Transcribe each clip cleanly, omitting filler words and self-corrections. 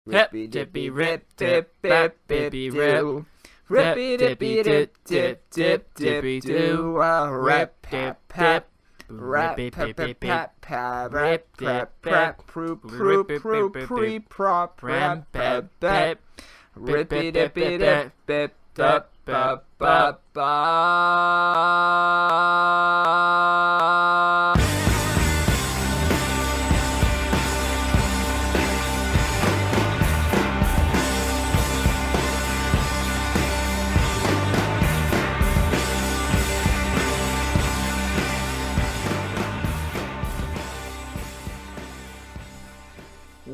Rippy dippy rip dip bip bippy rip. Rippy dippy dip dip dip dippy doo. Rip pap pap. Rap pap pap pap. Rip pap pap. Proop proop proop pre prop. Ram pap pap. Rippy dippy dip bip dip ba ba ba.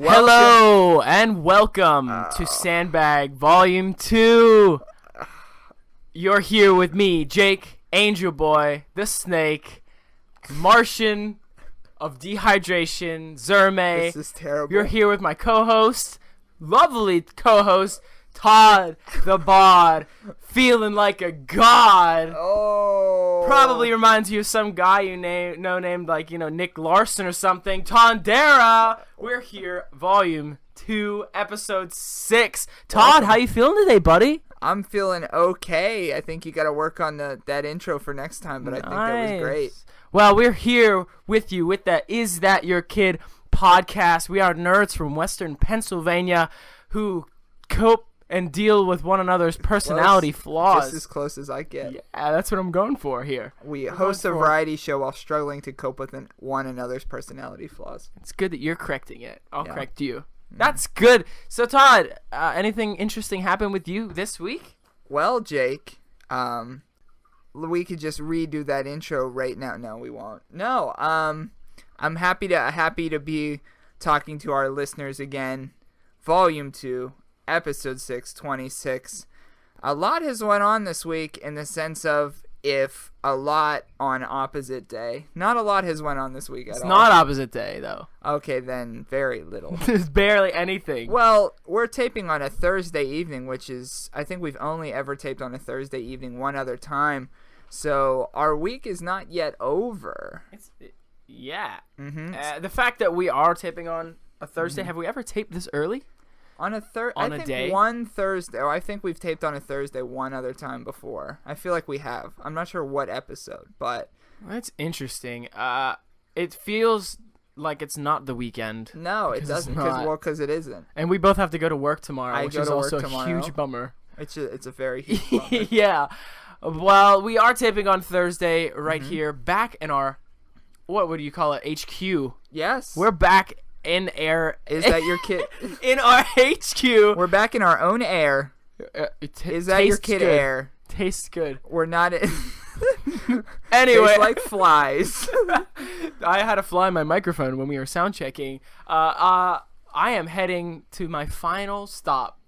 Hello and welcome to Sandbag Volume 2. You're here with me, Jake, Angel Boy, the Snake, Martian of Dehydration, Zerme. This is terrible. You're here with my co-host, lovely co-host, Todd the Bod, feeling like a god. Oh. Probably reminds you of some guy you named like, Nick Larson or something. Tondera. We're here, Volume 2, Episode 6. Todd, how you feeling today, buddy? I'm feeling okay. I think you got to work on that intro for next time, but I think that was great. Well, we're here with you with that Is That Your Kid podcast. We are nerds from Western Pennsylvania who cope and deal with one another's personality flaws. Just as close as I get. Yeah, that's what I'm going for here. We host a variety show while struggling to cope with one another's personality flaws. It's good that you're correcting it. I'll correct you. That's good. So, Todd, anything interesting happen with you this week? Well, Jake, we could just redo that intro right now. No, we won't. No, I'm happy to be talking to our listeners again. Volume 2. Episode 626. A lot has went on this week in the sense of if a lot on opposite day. Not a lot has went on this week at all. It's not opposite day, though. Okay, then very little. There's barely anything. Well, we're taping on a Thursday evening, which is, I think we've only ever taped on a Thursday evening one other time. So our week is not yet over. Yeah. Mm-hmm. The fact that we are taping on a Thursday, have we ever taped this early? On a day? One Thursday. Oh, I think we've taped on a Thursday one other time before. I feel like we have. I'm not sure what episode, but that's interesting. It feels like it's not the weekend. No, it doesn't. Because it isn't. And we both have to go to work tomorrow, which is also a huge bummer. It's a very huge bummer. Yeah. Well, we are taping on Thursday right here, back in our, what would you call it, HQ. Yes. We're back in air. Is that your kid? In our HQ. We're back in our own air. Is that your kid good. air? Tastes good. We're not. Anyway. Tastes like flies. I had a fly in my microphone when we were sound checking. I am heading to my final stop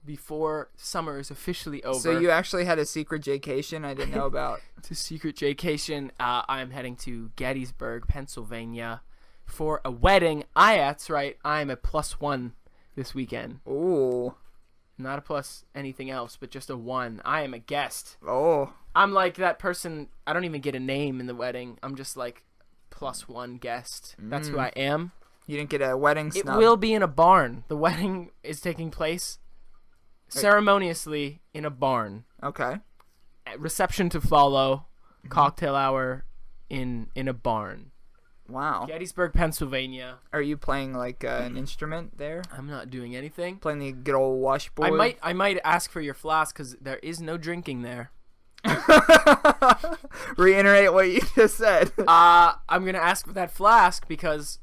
before summer is officially over. So you actually had a secret vacation I didn't know about. It's a secret vacation. I am heading to Gettysburg, Pennsylvania, for a wedding. That's right. I am a +1 this weekend. Ooh. Not a plus anything else, but just a 1. I am a guest. Oh. I'm like that person. I don't even get a name in the wedding. I'm just like +1 guest. That's who I am. You didn't get a wedding snub? It will be in a barn. The wedding is taking place ceremoniously in a barn. Okay. Reception to follow. Cocktail hour in a barn. Wow. Gettysburg, Pennsylvania. Are you playing like an instrument there? I'm not doing anything. Playing the good old washboard? I might ask for your flask because there is no drinking there. Reiterate what you just said. I'm going to ask for that flask because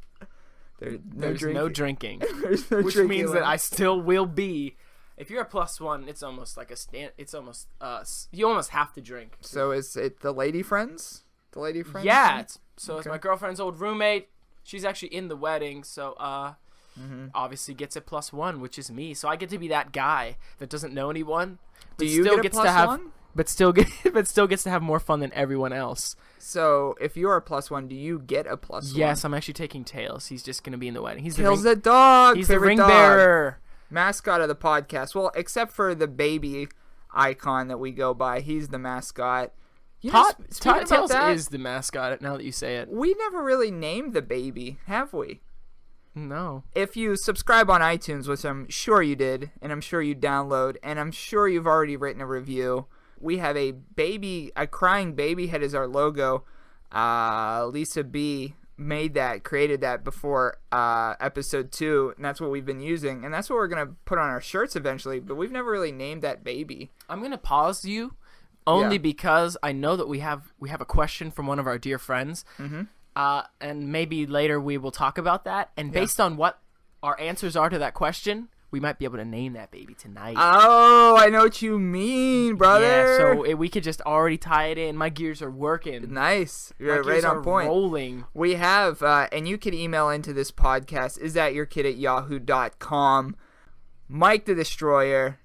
there's no drinking. There's no which drinking means that I still will be. If you're a +1, it's almost like it's almost you almost have to drink. So is it the lady friends? The lady friends? Yeah. It's my girlfriend's old roommate. She's actually in the wedding, so obviously gets a +1, which is me. So I get to be that guy that doesn't know anyone. Do you get a +1? But still gets to have more fun than everyone else. So if you're a +1, do you get a +1? Yes, I'm actually taking Tails. He's just gonna be in the wedding. Tails the dog. He's the ring bearer. Mascot of the podcast. Well, except for the baby icon that we go by, he's the mascot. Tails is the mascot now that you say it. We never really named the baby, have we? No. If you subscribe on iTunes, which I'm sure you did, and I'm sure you download, and I'm sure you've already written a review, we have a crying baby head as our logo. Lisa B created that before episode 2, and that's what we've been using, and that's what we're gonna put on our shirts eventually, but we've never really named that baby. I'm gonna pause you only because I know that we have a question from one of our dear friends, and maybe later we will talk about that, and based on what our answers are to that question, we might be able to name that baby tonight. Oh, I know what you mean, brother. Yeah, so we could just already tie it in. My gears are working. Nice. You're My right gears on are point. Rolling. We have, and you can email into this podcast, isthatyourkid@yahoo.com. Mike the Destroyer,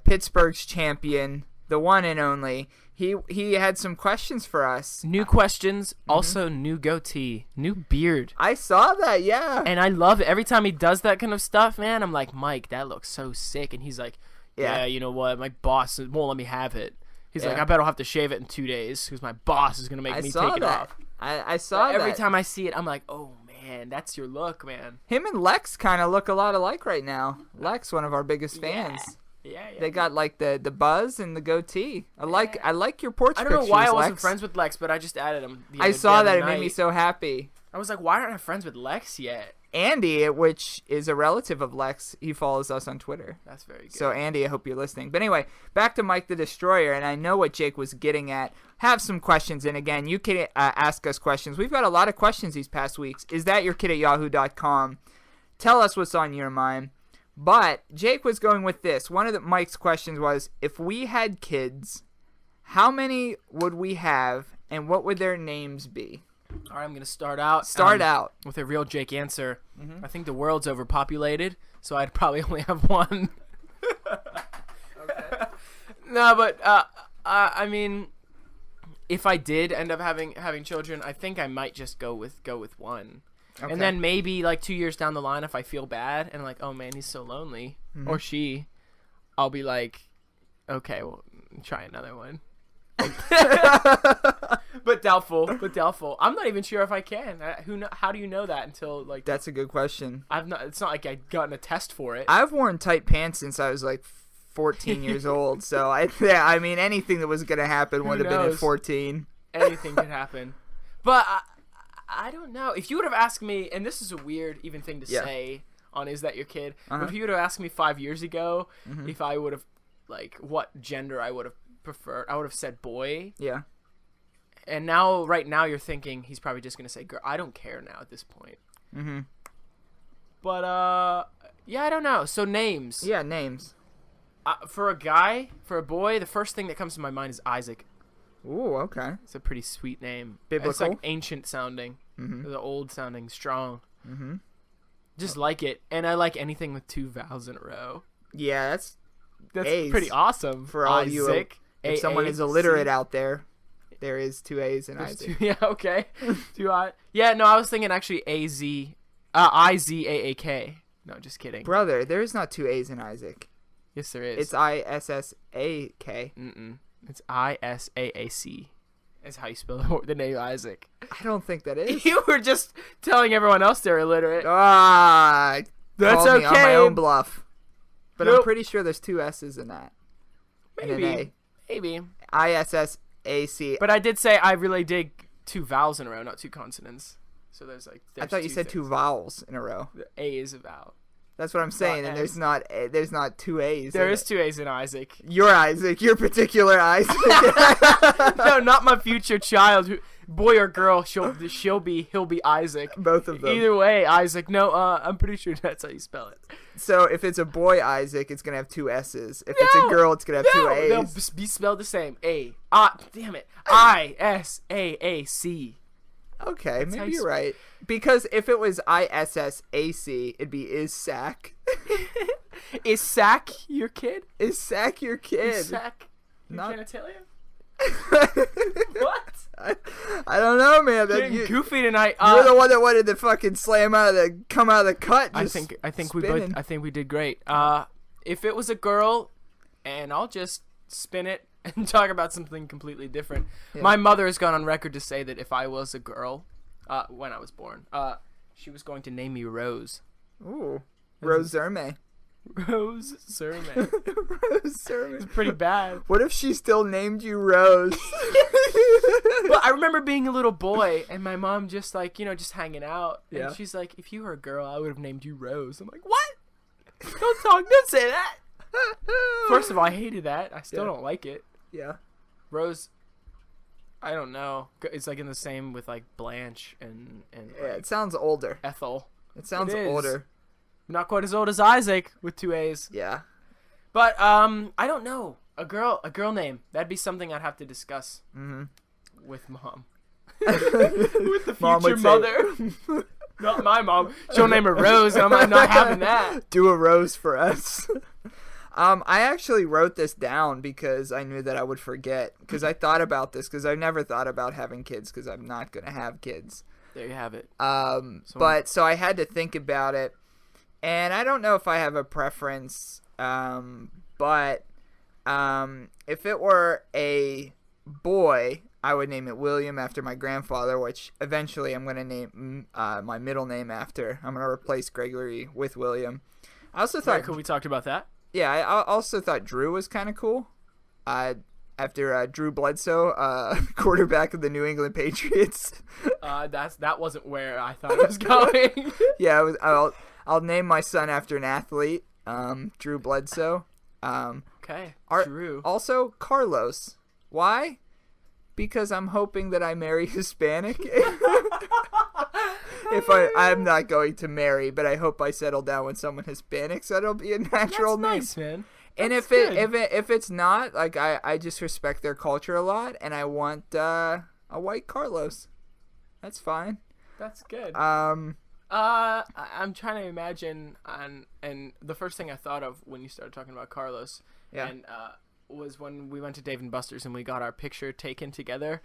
Pittsburgh's champion, the one and only. He had some questions for us. New questions, also new goatee, new beard. I saw that, yeah. And I love it. Every time he does that kind of stuff, man, I'm like, Mike, that looks so sick. And he's like, yeah, you know what? My boss won't let me have it. He's like, I bet I'll have to shave it in 2 days because my boss is going to make me take it off. I saw that. Every time I see it, I'm like, oh, man, that's your look, man. Him and Lex kind of look a lot alike right now. Lex, one of our biggest fans. Yeah. They got like the buzz and the goatee. I like your porch pictures, I don't know why I wasn't Lex. friends with Lex, but I just added him. I saw that. It It made me so happy. I was like, why aren't I friends with Lex yet? Andy, which is a relative of Lex, he follows us on Twitter. That's very good. So Andy, I hope you're listening. But anyway, back to Mike the Destroyer, and I know what Jake was getting at. Have some questions, and again, you can ask us questions. We've got a lot of questions these past weeks. isthatyourkid@yahoo.com. Tell us what's on your mind. But Jake was going with this. One of Mike's questions was, if we had kids, how many would we have, and what would their names be? All right, I'm going to start out. With a real Jake answer. I think the world's overpopulated, so I'd probably only have one. Okay. No, but, I mean, if I did end up having children, I think I might just go with one. Okay. And then maybe like 2 years down the line, if I feel bad and like, oh man, he's so lonely, or she, I'll be like, okay, well, try another one. But doubtful. I'm not even sure if I can. How do you know that until like? That's a good question. It's not like I've gotten a test for it. I've worn tight pants since I was like 14 years old. So I mean, anything that was gonna happen would have been at 14. Anything could happen. But I don't know. If you would have asked me, and this is a weird even thing to say on Is That Your Kid? But if you would have asked me 5 years ago if I would have, like, what gender I would have preferred, I would have said boy. Yeah. And right now you're thinking he's probably just going to say girl. I don't care now at this point. But, yeah, I don't know. So names. Yeah, names. For a boy, the first thing that comes to my mind is Isaac. Ooh, okay. It's a pretty sweet name. Biblical. It's like ancient sounding. The old sounding, strong. Just like it. And I like anything with 2 vowels in a row. Yeah, that's A's pretty awesome for all Isaac. You. If someone is illiterate out there, there is 2 A's in Isaac. Yeah, okay. 2 I. Yeah, no, I was thinking actually Izaak. No, just kidding. Brother, there is not 2 A's in Isaac. Yes, there is. It's Issaak. It's Isaac. That's how you spell the name Isaac. I don't think that is. You were just telling everyone else they're illiterate. That's okay. Me on my own bluff. But I'm pretty sure there's 2 S's in that. Maybe. And an A. Maybe. Issac. But I did say I really dig 2 vowels in a row, not 2 consonants. So there's I thought you said 2 vowels in a row. The A is a vowel. That's what I'm saying, and there's not 2 A's. There is 2 A's in Isaac. Your Isaac, your particular Isaac. No, not my future child. Boy or girl, he'll be Isaac. Both of them. Either way, Isaac. No, I'm pretty sure that's how you spell it. So if it's a boy Isaac, it's gonna have 2 S's. If it's a girl, it's gonna have 2 A's. They'll be spelled the same. Damn it. Isaac. Okay, maybe you're right. Because if it was Issac, it'd be Issac. Is Sack your kid? Is Sack your kid? Is Sack your genitalia? What? I don't know, man. Getting goofy tonight. You're the one that wanted to fucking come out of the cut. I think we did great. If it was a girl, and I'll just spin it and talk about something completely different. Yeah. My mother has gone on record to say that if I was a girl, when I was born, She was going to name me Rose. Ooh. Rose Zerme. Rose Zerme. Rose Zerme. It's pretty bad. What if she still named you Rose? Well, I remember being a little boy and my mom just like, just hanging out. Yeah. And she's like, if you were a girl, I would have named you Rose. I'm like, what? Don't say that. First of all, I hated that. I still don't like it. Yeah. Rose, I don't know. It's like in the same with like Blanche and Yeah, it sounds older. Ethel. It sounds It is. older. Not quite as old as Isaac with 2 A's. Yeah. But I don't know. A girl name. That'd be something I'd have to discuss with mom. With the Mom future would say- mother. Not my mom. She'll name her Rose, and I'm not having that. Do a rose for us. I actually wrote this down because I knew that I would forget. Because I thought about this because I've never thought about having kids because I'm not going to have kids. There you have it. So I had to think about it. And I don't know if I have a preference. But if it were a boy, I would name it William after my grandfather, which eventually I'm going to name my middle name after. I'm going to replace Gregory with William. I also thought... Cool. We talked about that. Yeah, I also thought Drew was kind of cool. After Drew Bledsoe, quarterback of the New England Patriots. That wasn't where I thought it was going. Yeah, I'll name my son after an athlete, Drew Bledsoe. Okay, Drew. Also, Carlos. Why? Because I'm hoping that I marry Hispanic. I'm not going to marry, but I hope I settle down with someone Hispanic, so it'll be a natural name. Nice, man. And That's if it's not, like I just respect their culture a lot, and I want a white Carlos. That's fine. That's good. I'm trying to imagine, and the first thing I thought of when you started talking about Carlos, was when we went to Dave & Buster's and we got our picture taken together.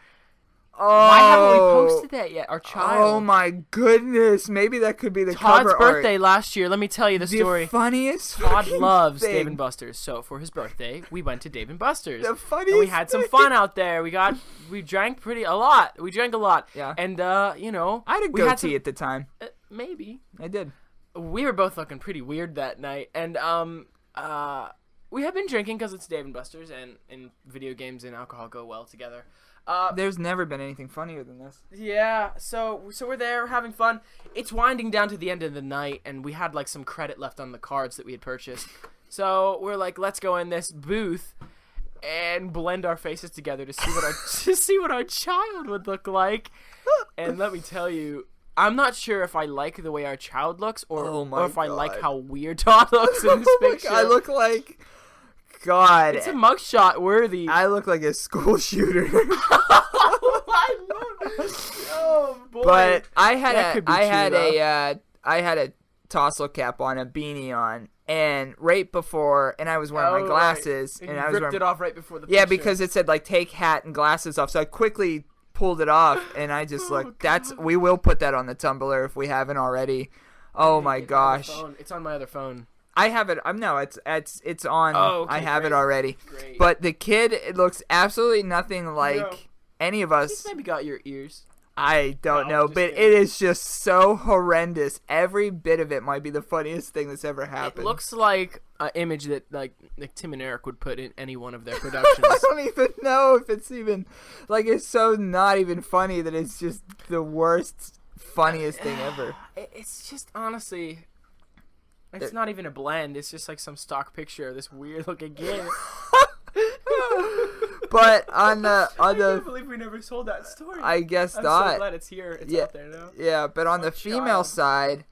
Oh, why haven't we posted that yet? Our child. Oh my goodness! Maybe that could be the Todd's cover birthday art. last year. Let me tell you the story. The funniest. Todd loves thing. Dave & Buster's, so for his birthday, we went to Dave & Buster's. The funniest. And we had some fun out there. We drank a lot. We drank a lot. Yeah. And I had a goatee at the time. Maybe. I did. We were both looking pretty weird that night, and we have been drinking because it's Dave & Buster's, and video games and alcohol go well together. There's never been anything funnier than this. Yeah, so we're there, we're having fun. It's winding down to the end of the night, and we had like some credit left on the cards that we had purchased. So we're like, let's go in this booth and blend our faces together to see what our child would look like. And let me tell you, I'm not sure if I like the way our child looks or if I like how weird Todd looks in this picture. I look like... God. It's a mugshot worthy. I look like a school shooter. Oh my Lord. Oh boy. But I had I had a tassel cap on, a beanie on, and right before, and I was wearing my glasses, right. and you I was ripped wearing, it off right before the picture. Yeah, because it said like take hat and glasses off, so I quickly pulled it off, and I just looked. We will put that on the Tumblr if we haven't already. Oh my gosh. It's on my other phone. I have it. It's on. Oh, okay, I have great. it already. Great. But the kid, it looks absolutely nothing like any of us. He's maybe got your ears. I don't No, know, just but kidding. it is just so horrendous. Every bit of it might be the funniest thing that's ever happened. It looks like an image that like Tim and Eric would put in any one of their productions. I don't even know if it's even like it's so not even funny that it's just the worst, funniest thing ever. It's just honestly. It's not even a blend. It's just like some stock picture of this weird looking kid. But I can't believe we never sold that story. I guess I'm not. so glad it's here. It's out there now. Yeah, but on the female side,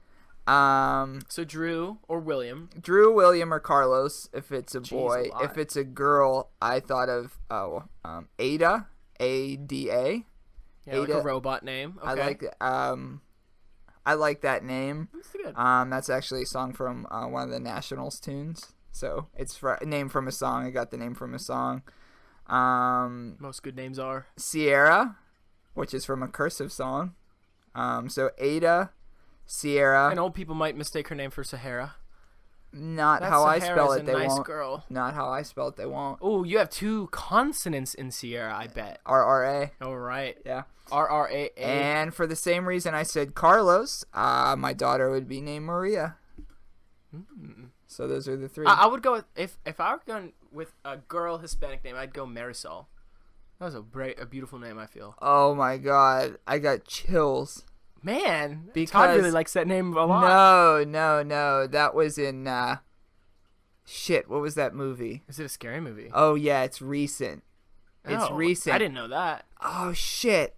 so Drew or William. Drew, William, or Carlos if it's a boy. a lot. If it's a girl, I thought of Ada, A-D-A. Yeah, like a robot name. Okay. I like that name. That's good. That's actually a song from one of the Nationals tunes. So it's a name from a song. I got the name from a song. Most good names are Sierra, which is from a cursive song. So Ada, Sierra. And old people might mistake her name for Sahara. Not That how I Sahara's spell a it, they nice won't. girl. Not how I spell it, they won't. Oh, you have 2 consonants in Sierra, I bet. RRA. All right. Yeah. RRAA. And for the same reason I said Carlos, my daughter would be named Maria. So those are the 3. I would go with, if I were going with a girl Hispanic name, I'd go Marisol. That was a beautiful name, I feel. Oh my God, I got chills. Man, Because Todd really likes that name a lot. No, that was in shit. What was that movie? Is it a scary movie? Oh yeah, it's recent. It's recent. I didn't know that. Oh shit.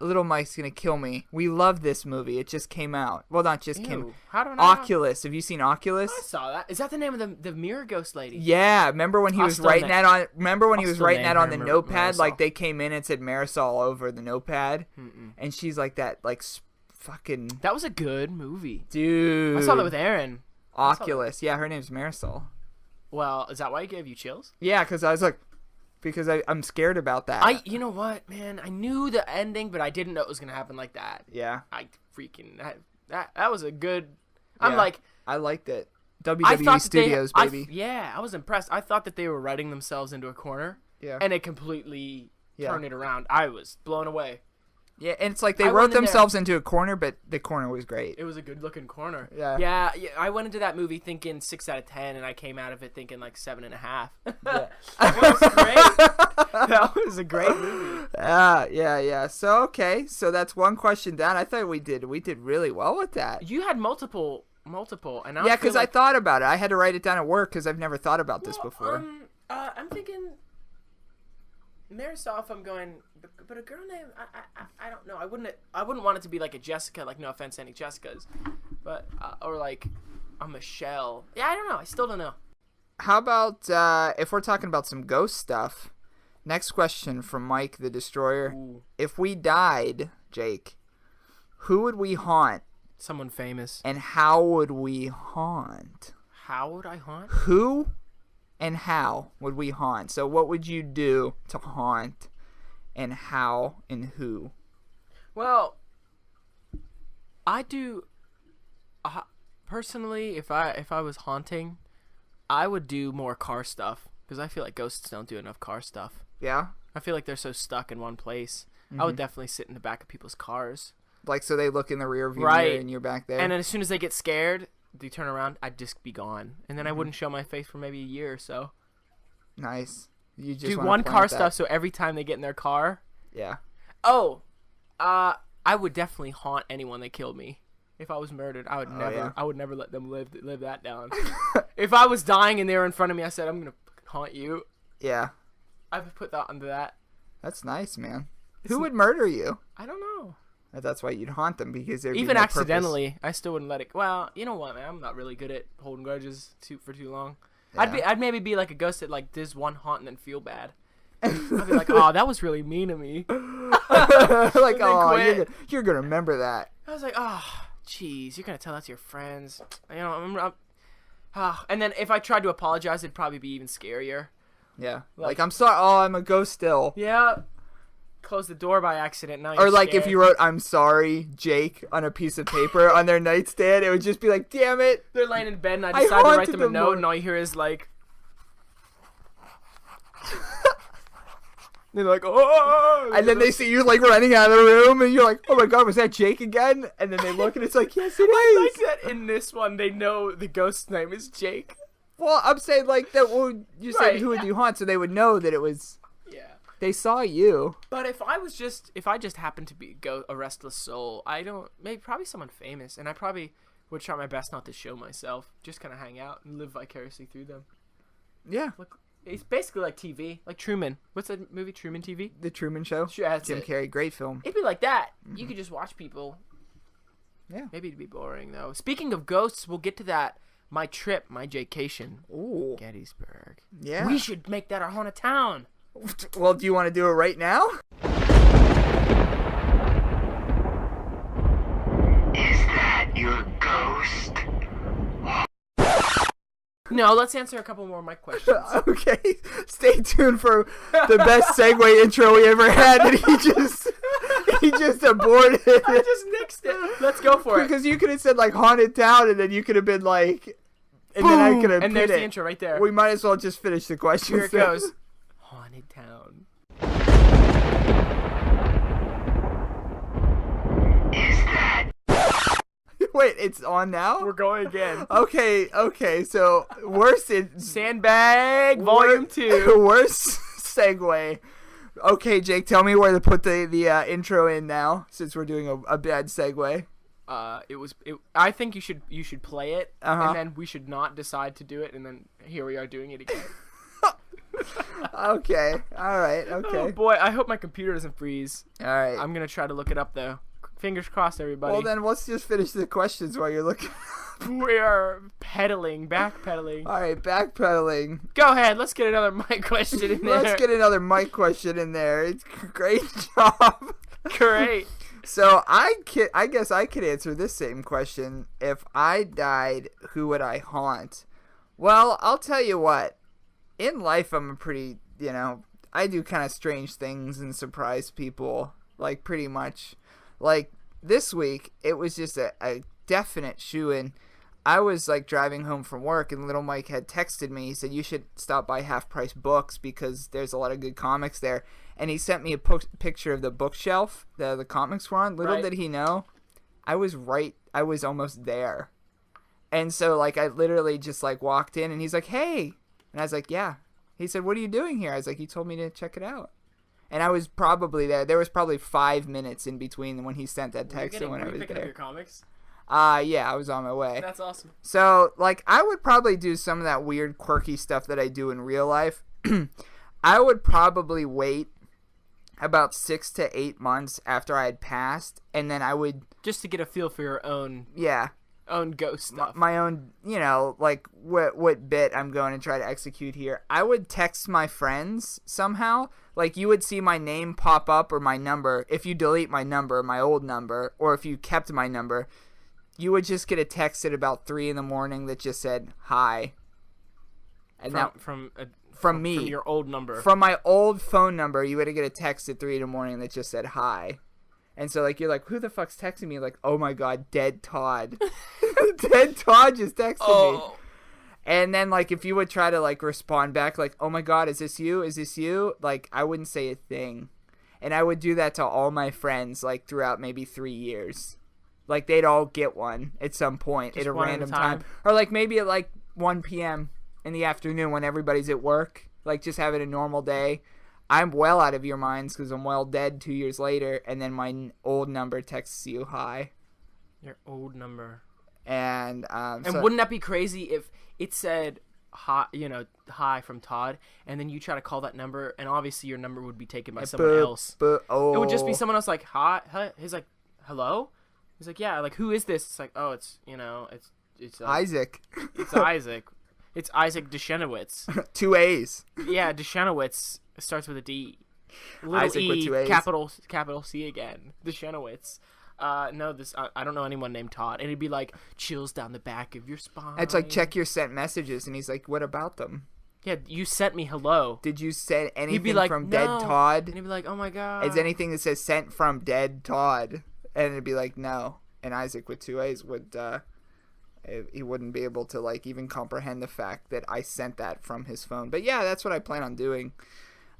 Little Mike's gonna kill me. We love this movie. It just came out. Well, not just came. How do I know? Oculus. Have you seen Oculus? I saw that. Is that the name of the mirror ghost lady? Yeah. Remember when he was writing that on? Remember when he was writing that on the notepad? Marisol. Like they came in and said Marisol all over the notepad, and she's like that, like fucking. That was a good movie. Dude. I saw that with Aaron. Oculus. Yeah, her name's Marisol. Well, is that why it gave you chills? Yeah, because I was like, I'm scared about that. You know what, man? I knew the ending, but I didn't know it was gonna happen like that. Yeah. That was a good. Yeah, I'm like, I liked it. WWE Studios, baby. I was impressed. I thought that they were writing themselves into a corner. Yeah. And it completely turned it around. I was blown away. Yeah, and it's like they wrote themselves into a corner, but the corner was great. It was a good-looking corner. Yeah. Yeah, I went into that movie thinking 6 out of 10, and I came out of it thinking like 7.5. Yeah. It was great. That was a great movie. Yeah. So that's one question down. I thought we did really well with that. You had multiple, and I because I thought about it. I had to write it down at work because I've never thought about this before. I'm thinking Marisol. If I'm going, but a girl name, I don't know. I wouldn't want it to be like a Jessica. Like, no offense to any Jessicas, but or like a Michelle. Yeah, I don't know. I still don't know. How about if we're talking about some ghost stuff? Next question from Mike the Destroyer. Ooh. If we died, Jake, who would we haunt? Someone famous. And how would we haunt? How would I haunt? Who and how would we haunt? So what would you do to haunt, and how and who? Well, I do. Personally, if I was haunting, I would do more car stuff because I feel like ghosts don't do enough car stuff. Yeah? I feel like they're so stuck in one place. I would definitely sit in the back of people's cars. Like, so they look in the rear view mirror and you're back there? And then as soon as they get scared, they turn around, I'd just be gone. And then I wouldn't show my face for maybe a year or so. Nice. You just do one car stuff, so every time they get in their car. Yeah. Oh, I would definitely haunt anyone that killed me. If I was murdered, I would never let them live that down. If I was dying and they were in front of me, I said, I'm gonna haunt you. Yeah. I would put that under that. That's nice, man. Who would murder you? I don't know. That's why you'd haunt them, because there'd even be no accidentally, purpose. I still wouldn't let it. Well, you know what, man? I'm not really good at holding grudges for too long. Yeah. I'd maybe be like a ghost that like does one haunt and then feel bad. I'd be like, oh, that was really mean of me. Like, oh, you're gonna remember that. I was like, oh, jeez, you're gonna tell that to your friends. You know, and then if I tried to apologize, it'd probably be even scarier. Yeah. Like, I'm sorry. Oh, I'm a ghost still. Yeah. Close the door by accident. Now you're or like scared. if you wrote "I'm sorry, Jake" on a piece of paper on their nightstand, it would just be like, "Damn it!" They're laying in bed and I decide to write them a note, and all you hear is like, they're like, oh, and then they see you like running out of the room, and you're like, "Oh my God, was that Jake again?" And then they look, and it's like, "Yes, it is." I like that in this one they know the ghost's name is Jake. Well, I'm saying like that. Well, you said who would you haunt, so they would know that it was. Yeah. They saw you. But if I just happened to be a restless soul, probably someone famous, and I probably would try my best not to show myself, just kind of hang out and live vicariously through them. Yeah. It's basically like TV, like Truman. What's that movie, Truman TV? The Truman Show. Sure, Jim Carrey, great film. It'd be like that. You could just watch people. Yeah. Maybe it'd be boring though. Speaking of ghosts, we'll get to that. My trip, my vacation. Ooh. Gettysburg. Yeah. We should make that our haunted town. Well, do you want to do it right now? Is that your ghost? No, let's answer a couple more of my questions. Okay, stay tuned for the best segue intro we ever had, and he just aborted it. I just nixed it. Let's go for it. Because you could have said like haunted town, and then you could have been like And then I could and there's the intro right there. We might as well just finish the question. Here it goes. Haunted town. Is that Wait, it's on now? We're going again. Okay, so worst Sandbag Volume 2. Worst segue. Okay, Jake, tell me where to put the intro in now, since we're doing a bad segue. I think you should play it, Uh-huh. and then we should not decide to do it, and then here we are doing it again. Okay, alright, Oh okay. boy, I hope my computer doesn't freeze. Alright. I'm gonna try to look it up though. Fingers crossed, everybody. Well, then let's just finish the questions while you're looking. We are backpedaling. Alright, backpedaling. Go ahead, let's get another mic question in there. Let's get another mic question in there. It's great job. Great. So I guess I could answer this same question. If I died, who would I haunt? Well, I'll tell you what. In life, I'm a pretty, I do kind of strange things and surprise people, like pretty much. Like this week, it was just a definite shoo-in. I was like driving home from work, and little Mike had texted me. He said, you should stop by Half Price Books because there's a lot of good comics there. And he sent me a picture of the bookshelf that the comics were on. Little did he know, I was almost there. And so like I literally just like walked in, and he's like, hey. And I was like, yeah. He said, what are you doing here? I was like, you told me to check it out. And I was probably there. There was probably 5 minutes in between when he sent that text and when I was picking up your there. comics? Yeah, I was on my way. That's awesome. So, like, I would probably do some of that weird, quirky stuff that I do in real life. I would probably wait about 6 to 8 months after I had passed, and then I would... Just to get a feel for your own ghost stuff. My own, like, what bit I'm going to try to execute here. I would text my friends somehow. Like, you would see my name pop up or my number. If you delete my number, my old number, or if you kept my number... You would just get a text at about 3 in the morning that just said hi, and from me, from your old number, from my old phone number. You would get a text at 3 in the morning that just said hi, and so like you're like, who the fuck's texting me? Like, oh my god, dead Todd, dead Todd just texted me. And then like if you would try to like respond back like, oh my god, is this you? Is this you? Like I wouldn't say a thing, and I would do that to all my friends like throughout maybe 3 years. Like, they'd all get one at some point at a random time. Or, like, maybe at, like, 1 p.m. in the afternoon when everybody's at work. Like, just having a normal day. I'm well out of your minds because I'm well dead 2 years later. And then my old number texts you hi. Your old number. And so, wouldn't that be crazy if it said hi, hi from Todd, and then you try to call that number, and obviously your number would be taken by someone else. It would just be someone else like, hi. He's like, hello? He's like, yeah, like, who is this? It's like, oh, it's Isaac. It's Isaac. It's Isaac Deschenowitz. 2 A's. Yeah, Deschenowitz starts with a D. Little Isaac E, with 2 A's. capital C again. Deschenowitz. No, I don't know anyone named Todd. And it'd be like, chills down the back of your spine. It's like, check your sent messages. And he's like, what about them? Yeah, you sent me hello. Did you send anything like, from no. dead Todd? And he'd be like, oh my god. Is anything that says sent from dead Todd? And it'd be like, no. And Isaac with 2 A's would, he wouldn't be able to, like, even comprehend the fact that I sent that from his phone. But yeah, that's what I plan on doing.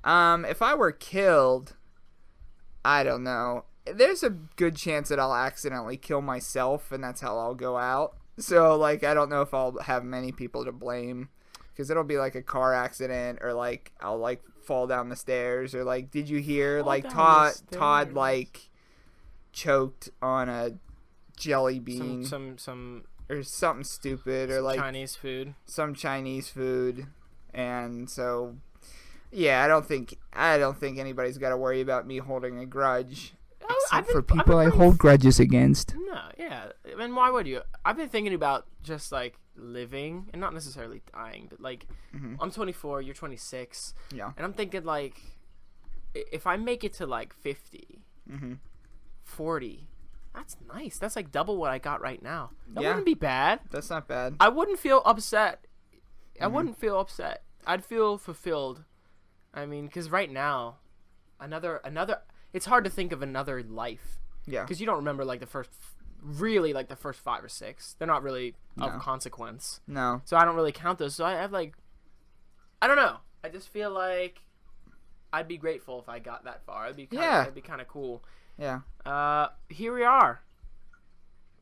If I were killed, I don't know. There's a good chance that I'll accidentally kill myself, and that's how I'll go out. So, like, I don't know if I'll have many people to blame. Because it'll be, like, a car accident, or, like, I'll, like, fall down the stairs, or, like, did you hear, like, Todd, like... choked on a jelly bean some or something stupid or like Chinese food and so yeah, I don't think anybody's got to worry about me holding a grudge except for people I hold grudges against. No, yeah, I mean, why would you? I've been thinking about just like living and not necessarily dying, but like I'm 24, you're 26, yeah, and I'm thinking like if I make it to like 50 40, that's nice. That's like double what I got right now. That wouldn't be bad. That's not bad. I wouldn't feel upset. I'd feel fulfilled. I mean, because right now, another. It's hard to think of another life. Yeah. Because you don't remember like the first really like the first 5 or 6. They're not really of No. consequence. No. So I don't really count those. So I have like, I don't know. I just feel like I'd be grateful if I got that far. It'd be kind of cool. Yeah. Here we are.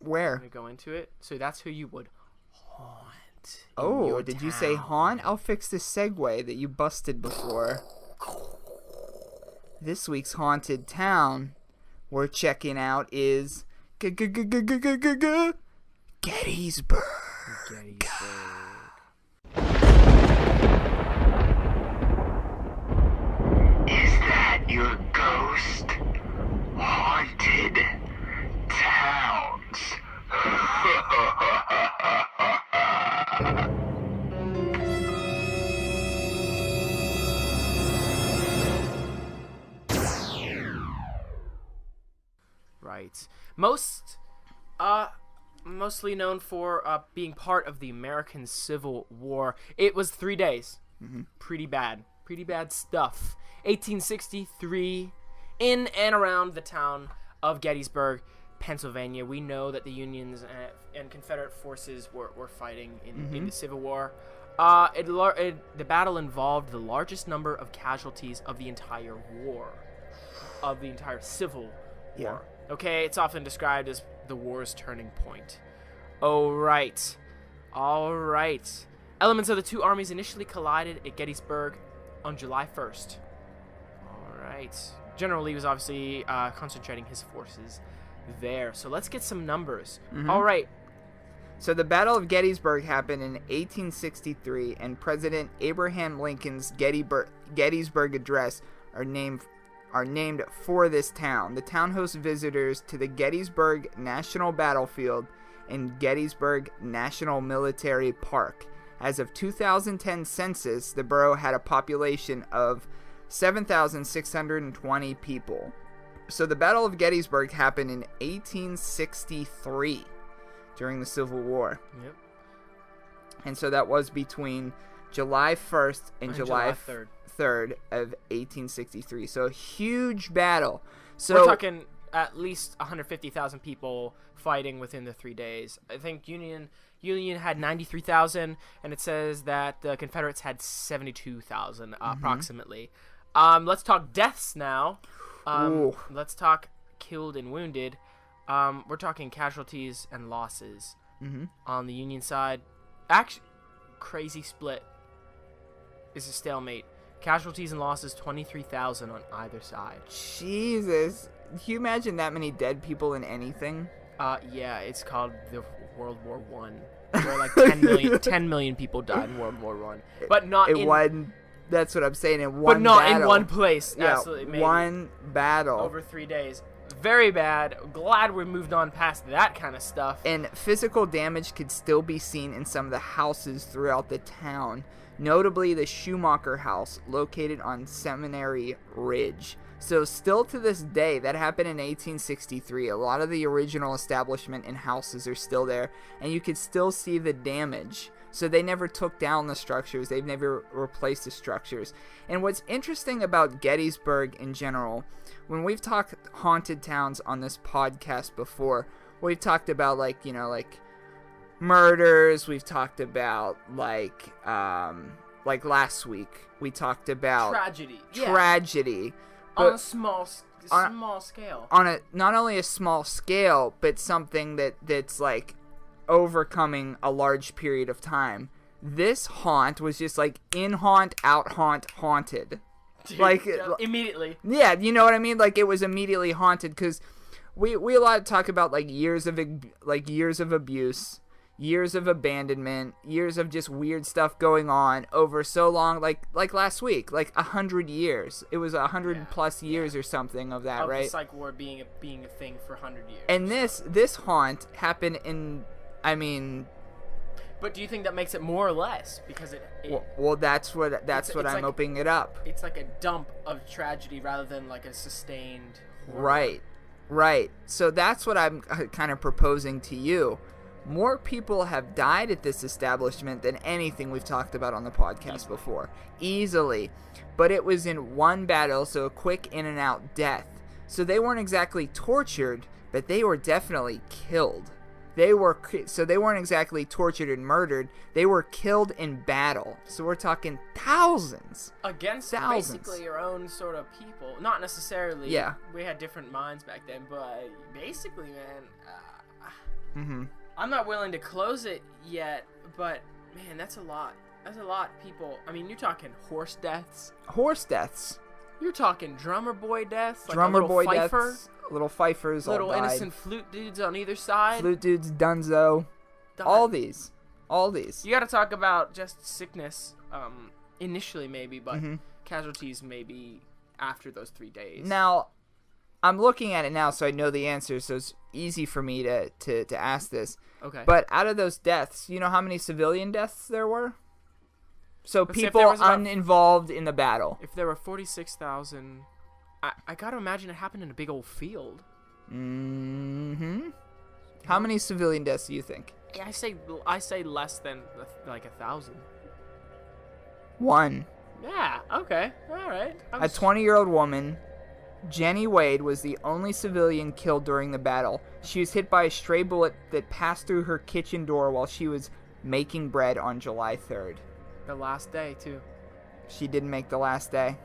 Where? I'm gonna go into it. So that's who you would haunt. in Oh, your did you say town. haunt? I'll fix this segue that you busted before. This week's haunted town we're checking out is Gettysburg. Gettysburg. Is that your ghost? Haunted towns. Right. Mostly known for being part of the American Civil War. It was 3 days. Mm-hmm. Pretty bad stuff. 1863, in and around the town of Gettysburg, Pennsylvania. We know that the Unions and Confederate forces were fighting in the Civil War. The battle involved the largest number of casualties of the entire war, of the entire Civil War. Okay, it's often described as the war's turning point. All right. Elements of the two armies initially collided at Gettysburg on July 1st. All right. General Lee was obviously concentrating his forces there. So let's get some numbers. All right. So the Battle of Gettysburg happened in 1863, and President Abraham Lincoln's Gettysburg Address are named for this town. The town hosts visitors to the Gettysburg National Battlefield and Gettysburg National Military Park. As of 2010 census, the borough had a population of 7,620 people. So the Battle of Gettysburg happened in 1863 during the Civil War. Yep. And so that was between July 1st and July 3rd of 1863. So a huge battle. So we're talking at least 150,000 people fighting within the 3 days. I think Union had 93,000, and it says that the Confederates had 72,000 approximately. Let's talk deaths now. Let's talk killed and wounded. We're talking casualties and losses on the Union side. Actually, crazy split. Is a stalemate. Casualties and losses, 23,000 on either side. Jesus. Can you imagine that many dead people in anything? Yeah, it's called the World War One, where like 10 million people died in World War One, but not in one. That's what I'm saying. In one, but not battle. in one place. Yeah, absolutely, maybe. one battle over 3 days. Very bad. Glad we moved on past that kind of stuff. And physical damage could still be seen in some of the houses throughout the town, notably the Schumacher House, located on Seminary Ridge. So still to this day, that happened in 1863. A lot of the original establishment and houses are still there, and you could still see the damage. So they never took down the structures. They've never replaced the structures. And what's interesting about Gettysburg in general, when we've talked haunted towns on this podcast before, we've talked about like murders. We've talked about like last week we talked about tragedy. On a small scale. On not only a small scale, but something that's like overcoming a large period of time. This haunt was just like in haunt, out haunt, haunted. Like immediately. Yeah, you know what I mean? Like it was immediately haunted because we a lot talk about like years of abuse, years of abandonment, years of just weird stuff going on over so long, like last week, like 100 years. It was 100 plus years or something of that, right? The Psych War being a thing for 100 years. And this haunt happened in, I mean. But do you think that makes it more or less? Because well, that's what I'm like, opening it up. It's like a dump of tragedy rather than like a sustained horror. Right. So that's what I'm kind of proposing to you. More people have died at this establishment than anything we've talked about on the podcast before. Easily. But it was in one battle, so a quick in and out death. So they weren't exactly tortured, but they were definitely killed. They weren't exactly tortured and murdered. They were killed in battle. So we're talking thousands. Against thousands. basically your own sort of people. Not necessarily. Yeah. We had different minds back then, but basically, man. Mhm. I'm not willing to close it yet, but man, that's a lot. That's a lot, people. I mean, you're talking horse deaths. Horse deaths. You're talking drummer boy deaths. Like Drummer a little boy fifer, deaths. Little fifers. little all died. innocent flute dudes on either side. Flute dudes, Dunzo. Died. All these. You got to talk about just sickness, initially maybe, but Mhm. casualties maybe after those 3 days. Now, I'm looking at it now, so I know the answer, so it's easy for me to ask this. Okay. But out of those deaths, you know how many civilian deaths there were? So Let's say if people there was about- uninvolved in the battle. If there were 46,000, I got to imagine it happened in a big old field. Mm-hmm. How many civilian deaths do you think? Yeah, I say less than like 1,000. 1. Yeah. Okay. All right. A 20-year-old woman, Jenny Wade, was the only civilian killed during the battle. She was hit by a stray bullet that passed through her kitchen door while she was making bread on July 3rd. The last day too. She didn't make the last day,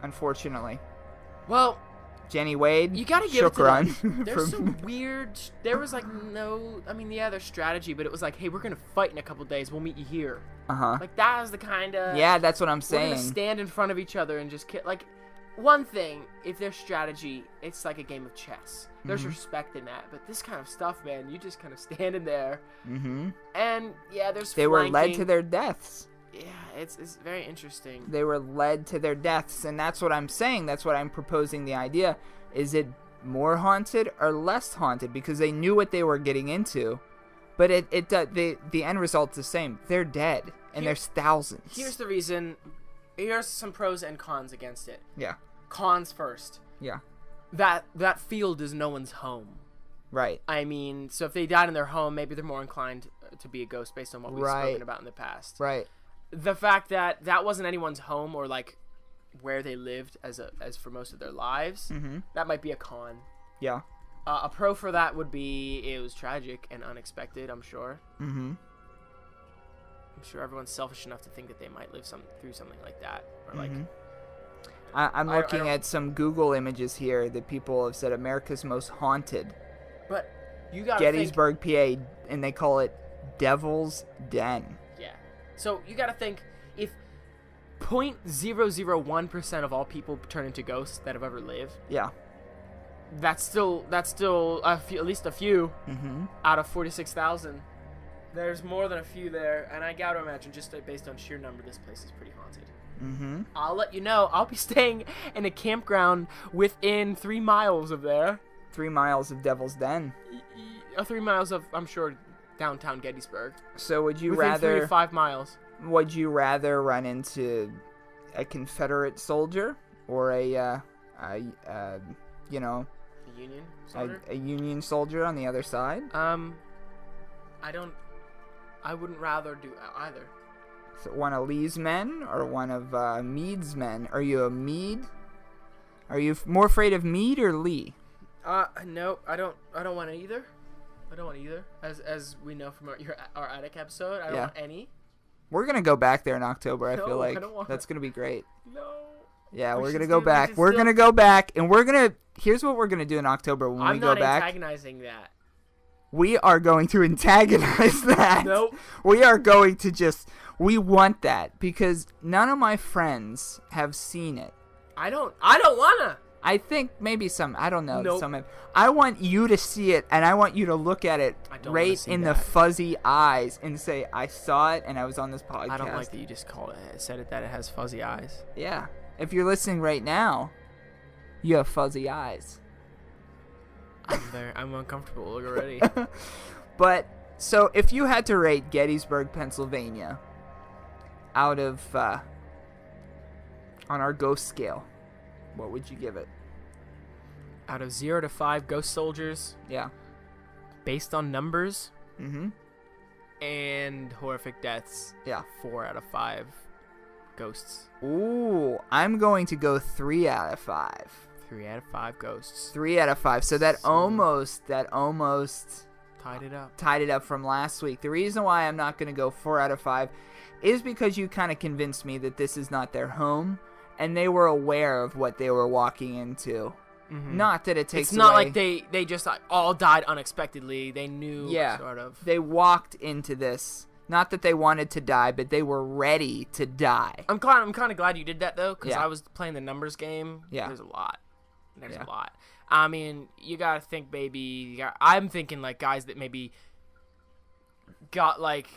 unfortunately. Well, Jenny Wade, you gotta give shook it to run. them. There's some weird. There was like no. I mean, yeah, there's strategy, but it was like, hey, we're gonna fight in a couple days. We'll meet you here. Uh-huh. Like that was the kind of. Yeah, that's what I'm We're saying. gonna stand in front of each other and just like. One thing, if there's strategy, it's like a game of chess. There's respect in that, but this kind of stuff, man, you just kind of standing there. Mm-hmm. And yeah, there's. They were led flanking. to their deaths. Yeah, it's very interesting. They were led to their deaths, and that's what I'm saying. That's what I'm proposing. The idea is it more haunted or less haunted because they knew what they were getting into, but the end result's the same. They're dead, and there's thousands. Here's the reason. Here's some pros and cons against it. Yeah. Cons first. Yeah. That field is no one's home. Right. I mean, so if they died in their home, maybe they're more inclined to be a ghost based on what we've spoken about in the past. Right. The fact that that wasn't anyone's home or like where they lived as for most of their lives, that might be a con. Yeah. A pro for that would be it was tragic and unexpected, I'm sure. Mm-hmm. I'm sure everyone's selfish enough to think that they might live through something like that. Or like, I'm looking at some Google images here that people have said America's most haunted. but you gotta Gettysburg, PA, and they call it Devil's Den. think, yeah. So you gotta think if 0.001% of all people turn into ghosts that have ever lived, Yeah. that's still at least a few Mm-hmm. out of 46,000. There's more than a few there, and I gotta imagine just based on sheer number, this place is pretty haunted. Mm-hmm. I'll let you know. I'll be staying in a campground within 3 miles of there. 3 miles of Devil's Den. 3 miles of, I'm sure, downtown Gettysburg. So would you Within 3 rather? to 5 miles. Would you rather run into a Confederate soldier or a you know, The Union soldier? a Union soldier on the other side? I wouldn't rather do either. So one of Lee's men or one of Meade's men? Are you a Meade? Are you more afraid of Meade or Lee? No, I don't want either. I don't want either. As we know from our attic episode, I don't want any. We're gonna go back there in October. I No, feel like I don't want that's gonna be great. No. Yeah, We we're should gonna go still- we back. should We're still- gonna go back, and we're gonna. Here's what we're gonna do in October when I'm we go not back. antagonizing that. We are going to antagonize that. Nope. We are going to just. We want that because none of my friends have seen it. I don't wanna. I think maybe some. I don't know. Nope. Some have. I want you to see it, and I want you to look at it I don't wanna right see in the that. fuzzy eyes and say, "I saw it, and I was on this podcast." I don't like that you just said it that it has fuzzy eyes. Yeah. If you're listening right now, you have fuzzy eyes. I'm uncomfortable already. But so if you had to rate Gettysburg, Pennsylvania, out of on our ghost scale, what would you give it? Out of 0 to 5 ghost soldiers, Yeah. based on numbers Mm-hmm. and horrific deaths, Yeah. 4 out of 5 ghosts. Ooh, I'm going to go 3 out of 5. 3 out of 5 ghosts. 3 out of 5. So that almost tied it up from last week. The reason why I'm not going to go 4 out of 5 is because you kind of convinced me that this is not their home, and they were aware of what they were walking into. Mm-hmm. Not that it takes It's not away. like they just all died unexpectedly. They knew, sort of. They walked into this. Not that they wanted to die, but they were ready to die. I'm kind of glad you did that, though, because Yeah. I was playing the numbers game. Yeah. There's a lot. There's Yeah. a lot. I mean, you got to think I'm thinking, like, guys that maybe got, like,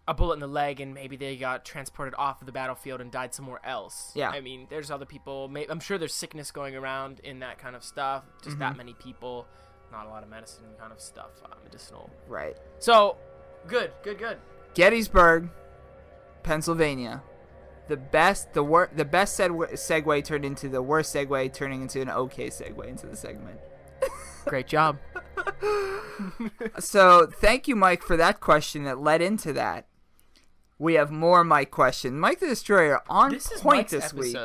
a bullet in the leg and maybe they got transported off of the battlefield and died somewhere else. Yeah. I mean, there's other people. I'm sure there's sickness going around in that kind of stuff. Just that many people. Not a lot of medicine kind of stuff. Medicinal. Right. So, good. Gettysburg, Pennsylvania. The best segue turned into the worst segue, turning into an okay segue into the segment. Great job. So, thank you, Mike, for that question that led into that. We have more Mike questions. Mike the Destroyer on point this week.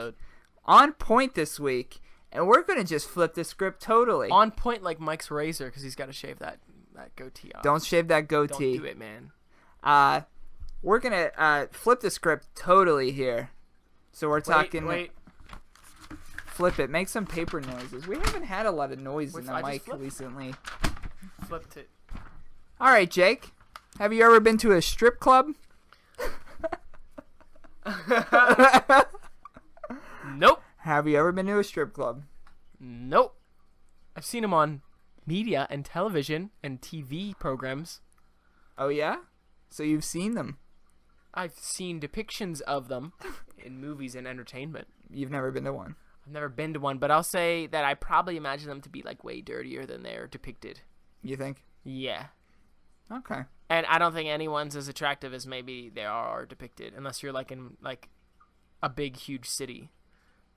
On point this week. And we're going to just flip the script totally. On point like Mike's razor because he's got to shave that goatee off. Don't shave that goatee. Don't do it, man. We're going to flip the script totally here. So we're talking... Wait. Flip it. Make some paper noises. We haven't had a lot of noise in the mic recently. Flipped it. All right, Jake. Have you ever been to a strip club? Nope. Have you ever been to a strip club? Nope. I've seen them on media and television and TV programs. Oh, yeah? So you've seen them? I've seen depictions of them in movies and entertainment. You've never been to one? I've never been to one, but I'll say that I probably imagine them to be like way dirtier than they're depicted. You think? Yeah. Okay. And I don't think anyone's as attractive as maybe they are depicted, unless you're like in like a big, huge city,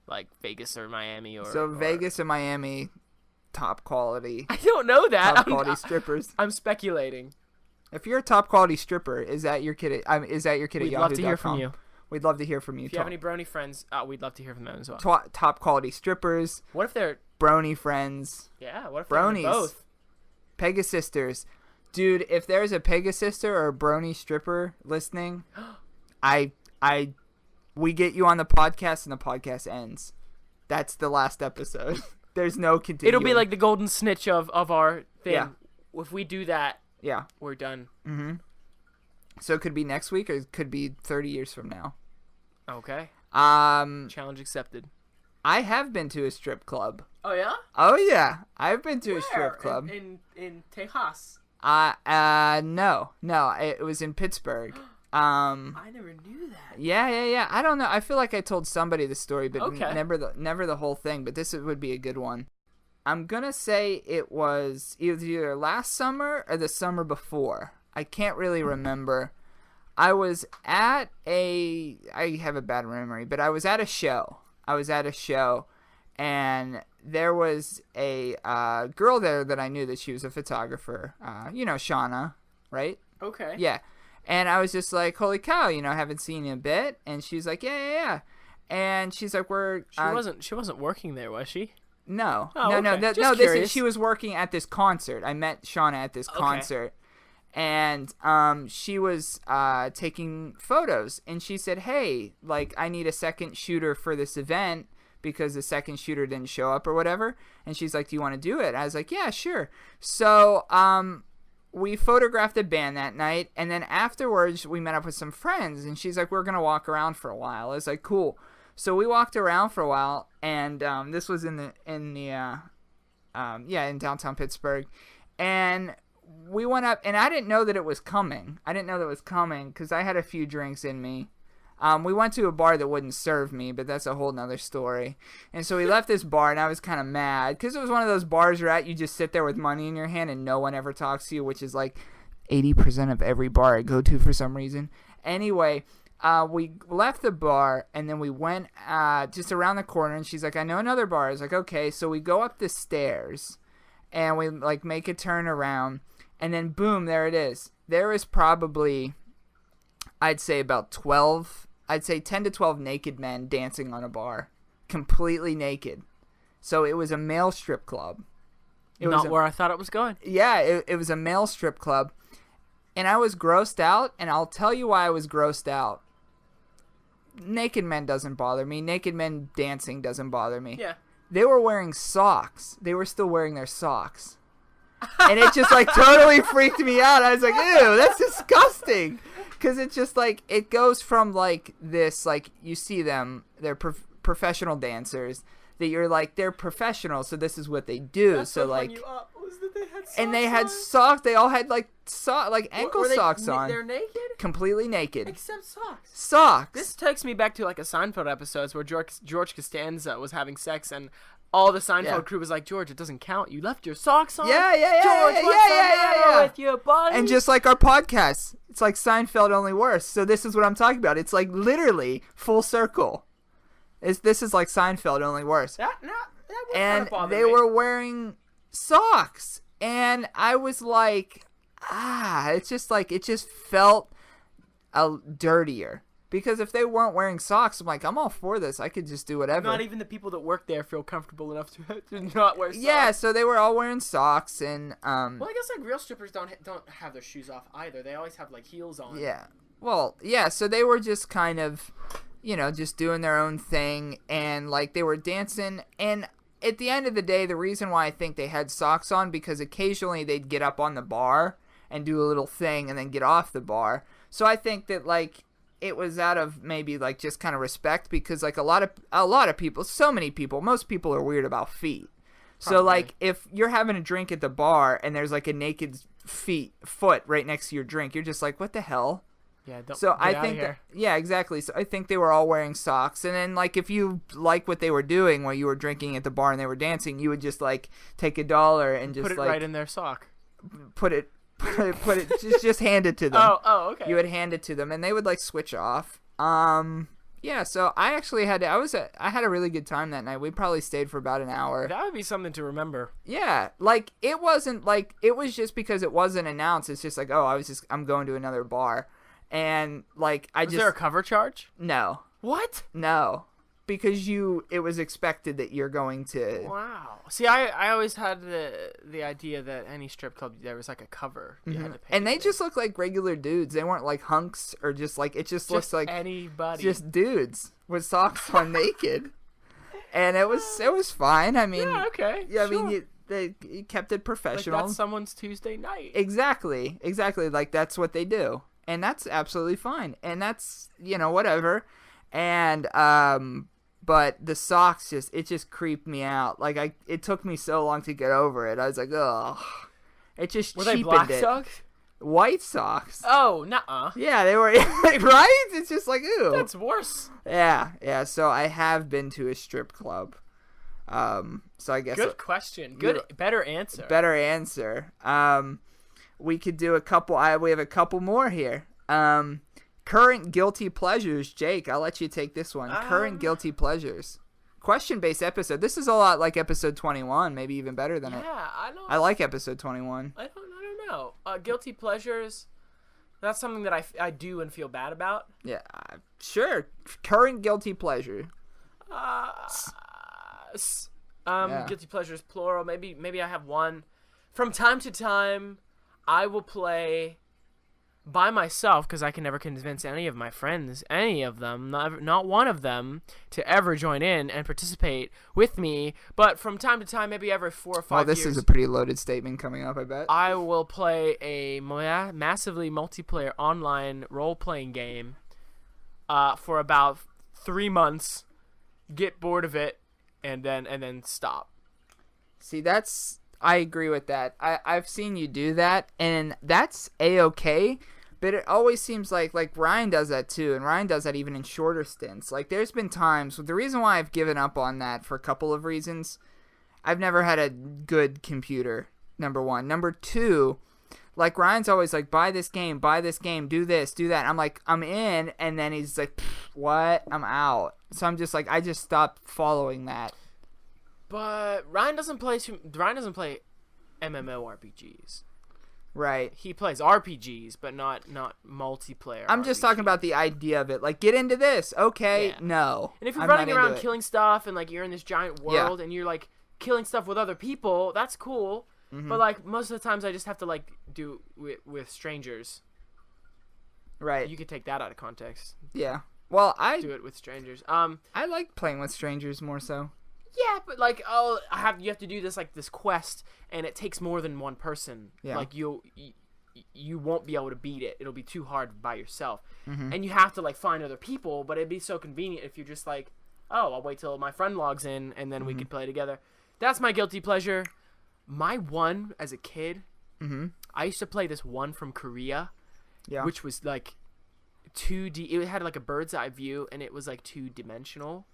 like Vegas or Miami or. So Vegas and Miami, top quality. I don't know that. Top quality strippers. I'm speculating. If you're a top quality stripper, is that your kid? Is that your kid? We'd at love to hear yahoo.com? from you. We'd love to hear from you. If you have any brony friends, we'd love to hear from them as well. Top quality strippers. What if they're brony friends? Yeah. What if bronies? They're both? Pegasisters. Dude, if there's a Pegasister or a brony stripper listening, we get you on the podcast and the podcast ends. That's the last episode. There's no continuing. It'll be like the golden snitch of our thing. Yeah. If we do that, yeah, we're done. Mm-hmm. So it could be next week or it could be 30 years from now. Okay. Challenge accepted. I have been to a strip club. Oh yeah? Oh yeah. I've been to a strip club. In Tejas. No. It was in Pittsburgh. I never knew that. Yeah. I don't know. I feel like I told somebody the story, but okay. never the whole thing. But this would be a good one. I'm gonna say it was either last summer or the summer before. I can't really remember. I have a bad memory, but I was at a show. And there was a girl there that I knew that she was a photographer. Shauna, right? Okay. Yeah. And I was just like, holy cow, haven't seen you in a bit. And she's like, yeah. And she's like, She wasn't working there, was she? No. Oh, No. okay. She was working at this concert. I met Shauna at this concert. And she was taking photos. And she said, hey, like, I need a second shooter for this event because the second shooter didn't show up or whatever. And she's like, do you want to do it? I was like, yeah, sure. So we photographed a band that night. And then afterwards, we met up with some friends. And she's like, we're going to walk around for a while. I was like, cool. So we walked around for a while. And this was in downtown Pittsburgh. And we went up, and I didn't know that it was coming. Because I had a few drinks in me. We went to a bar that wouldn't serve me, but that's a whole nother story. And so we left this bar, and I was kind of mad. Because it was one of those bars you're at, you just sit there with money in your hand, and no one ever talks to you, which is like 80% of every bar I go to for some reason. Anyway, we left the bar, and then we went just around the corner, and she's like, I know another bar. I was like, okay. So we go up the stairs, and we like make a turn around. And then, boom, there it is. There is probably, I'd say 10 to 12 naked men dancing on a bar. Completely naked. So it was a male strip club. Not where I thought it was going. Yeah, it was a male strip club. And I was grossed out, and I'll tell you why I was grossed out. Naked men doesn't bother me. Naked men dancing doesn't bother me. Yeah. They were wearing socks. They were still wearing their socks. And it just, like, totally freaked me out. I was like, ew, that's disgusting. Because it's just, like, it goes from, like, this, like, you see them, they're professional dancers, that you're like, they're professional, so this is what they do. That's so, what like, hung you up, was that they had socks and they had on? socks. They all had, like, ankle Were they, socks on. They're naked? Completely naked. Except socks. Socks. This takes me back to, like, a Seinfeld episodes where George Costanza was having sex and all the Seinfeld crew was like, George, it doesn't count. You left your socks on? Yeah. George, what's the matter with you, buddy? And just like our podcast, it's like Seinfeld, only worse. So this is what I'm talking about. It's like literally full circle. This is like Seinfeld, only worse. That would And bother they me. were wearing socks. And I was like, it's just like, it just felt dirtier. Because if they weren't wearing socks, I'm like, I'm all for this. I could just do whatever. Not even the people that work there feel comfortable enough to not wear socks. Yeah, so they were all wearing socks, and Well, I guess like real strippers don't have their shoes off either. They always have like heels on. yeah. Well, yeah, so they were just kind of, just doing their own thing, and like they were dancing, and at the end of the day, the reason why I think they had socks on, because occasionally they'd get up on the bar and do a little thing and then get off the bar. So I think that like it was out of maybe like just kind of respect, because like a lot of people, so many people, most people are weird about feet. Probably. So like if you're having a drink at the bar and there's like a naked foot right next to your drink, you're just like, what the hell? Yeah. So I think that, yeah, exactly. So I think they were all wearing socks, and then like if you like what they were doing while you were drinking at the bar and they were dancing, you would just like take $1 and just put it like right in their sock. Put it just hand it to them. Oh, okay. You would hand it to them, and they would like switch off. Yeah. So I actually I had a really good time that night. We probably stayed for about an hour. That would be something to remember. Yeah, like it wasn't like it was just because it wasn't announced. It's just like, oh, I'm going to another bar, and like Was there a cover charge? No. What? No. Because it was expected that you're going to. Wow. See, I always had the idea that any strip club there was like a cover you had to pay. And they just look like regular dudes. They weren't like hunks or just like it just looks like anybody. Just dudes with socks on naked. And it was fine. I mean, yeah, okay. Yeah, sure. I mean, they kept it professional. Like that's someone's Tuesday night. Exactly. Like that's what they do. And that's absolutely fine. And that's, whatever. And but the socks just creeped me out. Like it took me so long to get over it. I was like, ugh. It just Were cheapened they black it. socks? White socks. Oh, nuh-uh. Yeah, they were right? It's just like, ew. That's worse. Yeah. So I have been to a strip club. So I guess good question. Better answer. Better answer. We could do a couple. We have a couple more here. Current guilty pleasures. Jake, I'll let you take this one. Current guilty pleasures. Question-based episode. This is a lot like episode 21, maybe even better than it. Yeah, I like episode 21. I don't know. Guilty pleasures. That's something that I do and feel bad about. Yeah, sure. Current guilty pleasure. Guilty pleasures plural. Maybe I have one. From time to time, I will play by myself, because I can never convince any of my friends, any of them, not one of them, to ever join in and participate with me. But from time to time, maybe every 4 or 5 years. Well, this is a pretty loaded statement coming up, I bet. I will play a massively multiplayer online role-playing game for about 3 months, get bored of it, and then stop. See, I agree with that. I've seen you do that, and that's A-okay, but it always seems like Ryan does that too, and Ryan does that even in shorter stints. Like, there's been times, the reason why I've given up on that for a couple of reasons, I've never had a good computer, number one. Number two, like, Ryan's always like, buy this game, do this, do that. I'm like, I'm in, and then he's like, what? I'm out. So I'm just like, I just stopped following that. But Ryan doesn't play MMORPGs. Right. He plays RPGs, but not multiplayer. I'm just RPGs. talking about the idea of it. Like, get into this. Okay, Yeah. no. And if you're I'm running not into around it. killing stuff and like you're in this giant world and you're like killing stuff with other people, that's cool. Mm-hmm. But like most of the times, I just have to like do with strangers. Right. You could take that out of context. Yeah. Well, Do it with strangers. I like playing with strangers more so. Yeah, but like you have to do this quest, and it takes more than one person. Yeah. Like you won't be able to beat it. It'll be too hard by yourself. Mm-hmm. And you have to like find other people, but it'd be so convenient if you're just like, oh, I'll wait till my friend logs in and then we could play together. That's my guilty pleasure. My one as a kid, I used to play this one from Korea, which was like 2D. It had like a bird's eye view, and it was like 2-dimensional.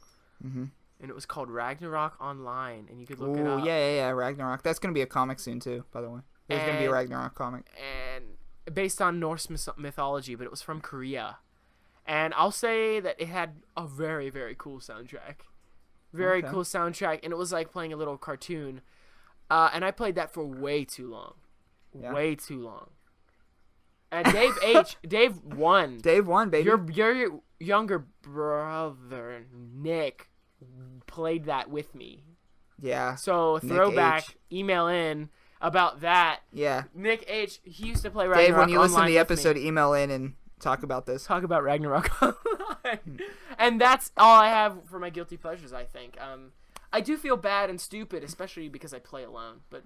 And it was called Ragnarok Online, and you could look it up. Yeah, Ragnarok. That's going to be a comic soon, too, by the way. There's going to be a Ragnarok comic. And based on Norse mythology, but it was from Korea. And I'll say that it had a very, very cool soundtrack. Very cool soundtrack, and it was like playing a little cartoon. And I played that for way too long. Yeah. Way too long. And Dave won. Dave won, baby. Your younger brother, Nick, played that with me. Yeah. So Nick throwback, H. email in about that. Yeah. Nick H. He used to play Ragnarok Dave, when you listen to Online the with me. episode, email in and talk about this. Talk about Ragnarok Online. And that's all I have for my guilty pleasures, I think. I do feel bad and stupid, especially because I play alone. But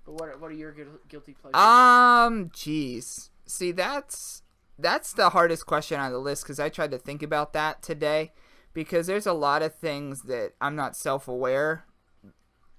what are your guilty pleasures? Jeez. See, that's the hardest question on the list, because I tried to think about that today, because there's a lot of things that I'm not self-aware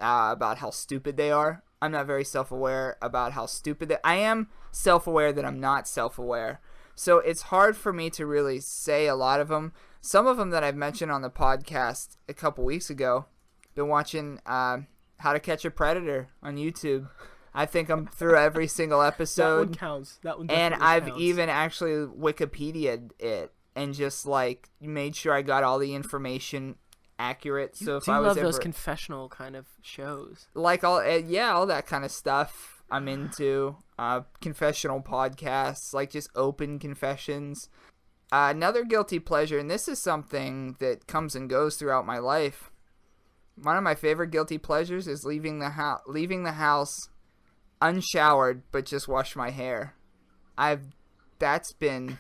about how stupid they are. I'm not very self-aware about how stupid I am self-aware that I'm not self-aware. So it's hard for me to really say a lot of them. Some of them that I've mentioned on the podcast a couple weeks ago. Been watching How to Catch a Predator on YouTube. I think I'm through every single episode. That one counts. That one And definitely I've counts. even actually Wikipedia'd it and just like made sure I got all the information accurate. So if do I was love ever those confessional kind of shows. like all that kind of stuff I'm into. Confessional podcasts, like just open confessions. Another guilty pleasure, and this is something that comes and goes throughout my life. One of my favorite guilty pleasures is leaving the house unshowered, but just wash my hair. That's been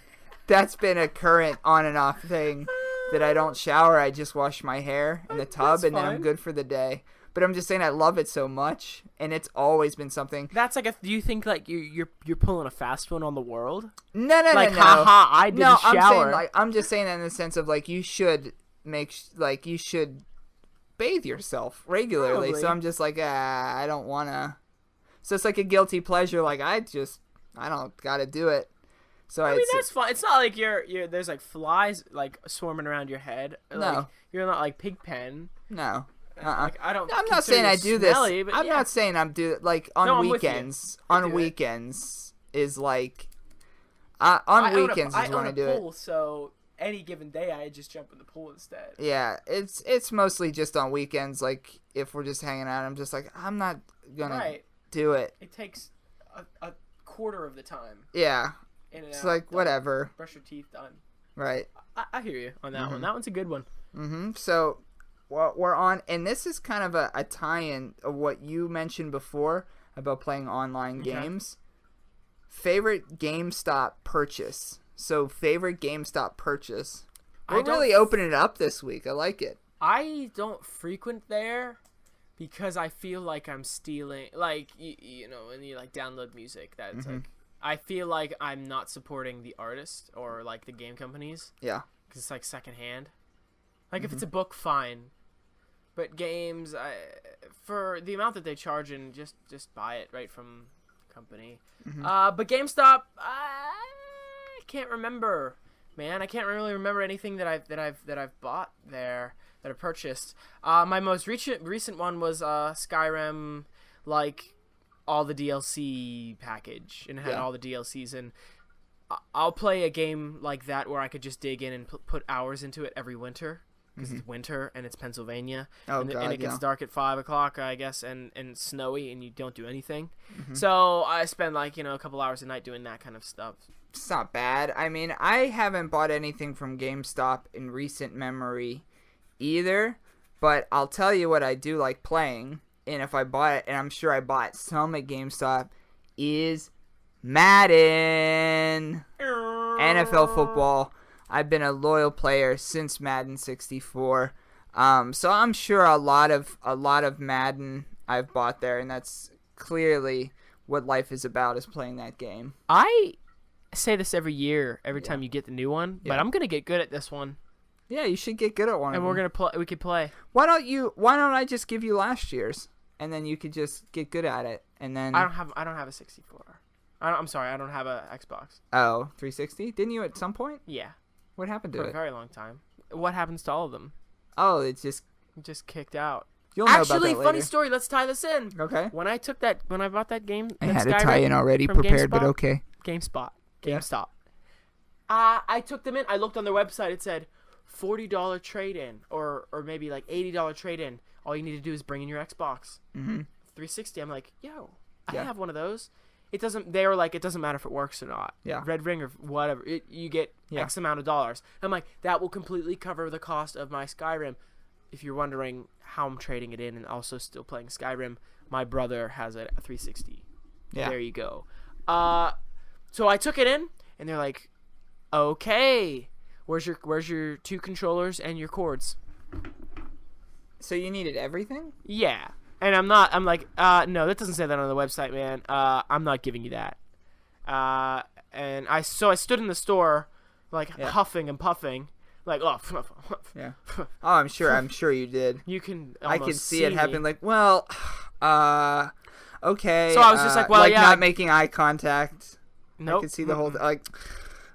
a current on and off thing, that I don't shower. I just wash my hair in the tub, and then I'm good for the day. But I'm just saying, I love it so much, and it's always been something. That's like do you think like you're pulling a fast one on the world? No, Like no. haha, I did No, a shower. I'm just saying that in the sense of like you should bathe yourself regularly. Probably. So I'm just like, I don't wanna. So it's like a guilty pleasure. Like I don't gotta do it. So I mean, that's fun. It's not like you're there's like flies like swarming around your head. No. Like, you're not like Pigpen. No. Like, I don't. I'm not consider saying I you do smelly, this. but I'm yeah. not saying I'm like on No, I'm with you. weekends. I On do it. weekends is like. On weekends is when I do pool, it. So any given day, I just jump in the pool instead. Yeah, it's mostly just on weekends. Like if we're just hanging out, I'm just like, I'm not gonna do it. It takes a quarter of the time. Yeah, In and it's out, like done. whatever. Brush your teeth, done. Right. I hear you on that one. That one's a good one. So, what we're on, and this is kind of a tie-in of what you mentioned before about playing online games. Favorite GameStop purchase. So, favorite GameStop purchase. We're really opening it up this week. I like it. I don't frequent there because I feel like I'm stealing. Like you know, when you like download music, that's like I feel like I'm not supporting the artist or like the game companies. Yeah. Because it's like secondhand. Like if it's a book, fine. But games, for the amount that they charge, and just buy it right from the company. But GameStop, I can't remember, man. I can't really remember anything that I've bought there, that I've purchased. My most recent one was Skyrim, like all the DLC package, and it had all the DLCs. And I'll play a game like that where I could just dig in and put hours into it every winter. because it's winter and it's Pennsylvania, Oh, and God, it gets yeah. dark at 5 o'clock, I guess, and snowy, and you don't do anything. Mm-hmm. So I spend like a couple hours a night doing that kind of stuff. It's not bad. I mean, I haven't bought anything from GameStop in recent memory either, but I'll tell you what I do like playing, and if I bought it, and I'm sure I bought some at GameStop, is Madden. NFL football. I've been a loyal player since Madden 64. So I'm sure a lot of Madden I've bought there, and that's clearly what life is about, is playing that game. I say this every year, every time you get the new one, but Yeah. I'm gonna get good at this one, Yeah, you should get good at one and of we're them. gonna play. We could play. Why don't I just give you last year's, and then you could just get good at it, and then I don't have a 64. I'm sorry, I don't have a Xbox. 360? Didn't you at some point? Yeah, What happened to for a it? very long time. What happens to all of them? Oh, it's just Just kicked out. you'll know Actually, about that funny later. story. Let's tie this in. Okay. When I bought that game, I that had a Skyrim tie-in already from prepared, but GameSpot- okay. GameSpot. Yeah. GameStop. I took them in. I looked on their website. It said $40 trade-in, or maybe like $80 trade-in. All you need to do is bring in your Xbox. Mm-hmm. 360. I'm like, yo, I Yeah. have one of those. They were like, it doesn't matter if it works or not. Yeah. Red Ring or whatever. You get Yeah. X amount of dollars. I'm like, that will completely cover the cost of my Skyrim. If you're wondering how I'm trading it in and also still playing Skyrim, my brother has a 360. Yeah. There you go. So I took it in, and they're like, okay, where's your 2 controllers and your cords? So you needed everything? Yeah. And I'm like, no, that doesn't say that on the website, man. I'm not giving you that. And I stood in the store, like, huffing and puffing, like, oh, Yeah. Oh, I'm sure you did. you can I almost could see it me. happen. Like, well, okay. So I was just like, well, like yeah, not making eye contact. Nope. I could see the whole like.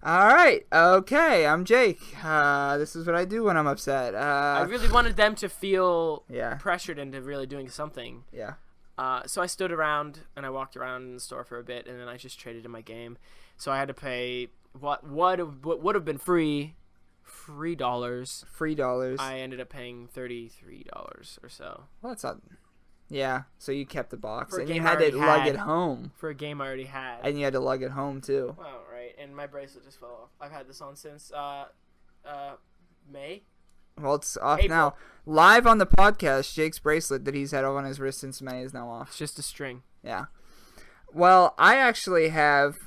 All right, okay. I'm Jake. This is what I do when I'm upset. I really wanted them to feel Yeah. pressured into really doing something. Yeah. So I stood around and I walked around in the store for a bit, and then I just traded in my game. So I had to pay what would have been $3. $3. I ended up paying $33 or so Well, that's not. Yeah. So you kept the box, For a and you game I had to already lug had. it home, for a game I already had. and you had to lug it home too. Wow, right. And my bracelet just fell off. I've had this on since May. Well, it's off April. now. Live on the podcast, Jake's bracelet that he's had on his wrist since May is now off. It's just a string. Yeah. Well, I actually have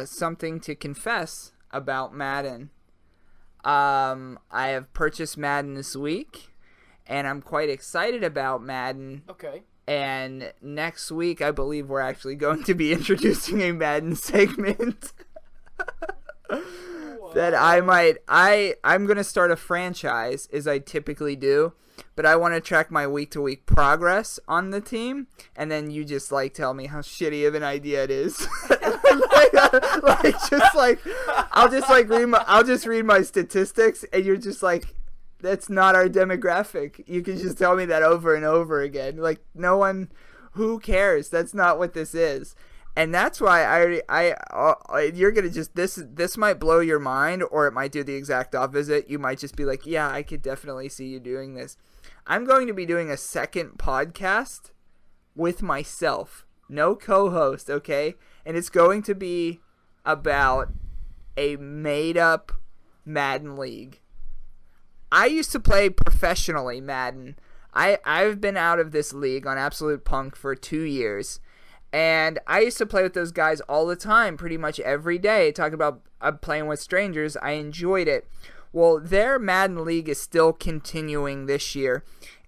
something to confess about Madden. I have purchased Madden this week, and I'm quite excited about Madden. Okay. And next week, I believe we're actually going to be introducing a Madden segment. That I'm going to start a franchise, as I typically do, but I want to track my week-to-week progress on the team, and then you just, like, tell me how shitty of an idea it is. I'll just read my statistics, and you're just like, that's not our demographic. You can just tell me that over and over again. Like, no one, who cares? That's not what this is. And that's why you're gonna just this might blow your mind, or it might do the exact opposite. You might just be like, yeah, I could definitely see you doing this. I'm going to be doing a second podcast with myself, no co-host, okay? And it's going to be about a made-up Madden league. I used to play professionally Madden. I've been out of this league on Absolute Punk for 2 years. And I used to play with those guys all the time, pretty much every day, talking about playing with strangers. I enjoyed it. Well, their Madden League is still continuing this year.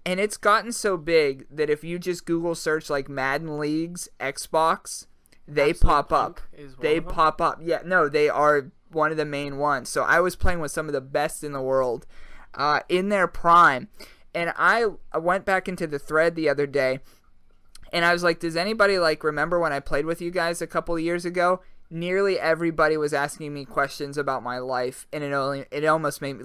And it's gotten so big that if you just Google search like Madden Leagues, Xbox, they Absolute pop up. Punk is one They of them? pop up. Yeah, no, they are one of the main ones. So I was playing with some of the best in the world in their prime. And I went back into the thread the other day, and I was like, does anybody like remember when I played with you guys a couple of years ago? Nearly everybody was asking me questions about my life, and it almost made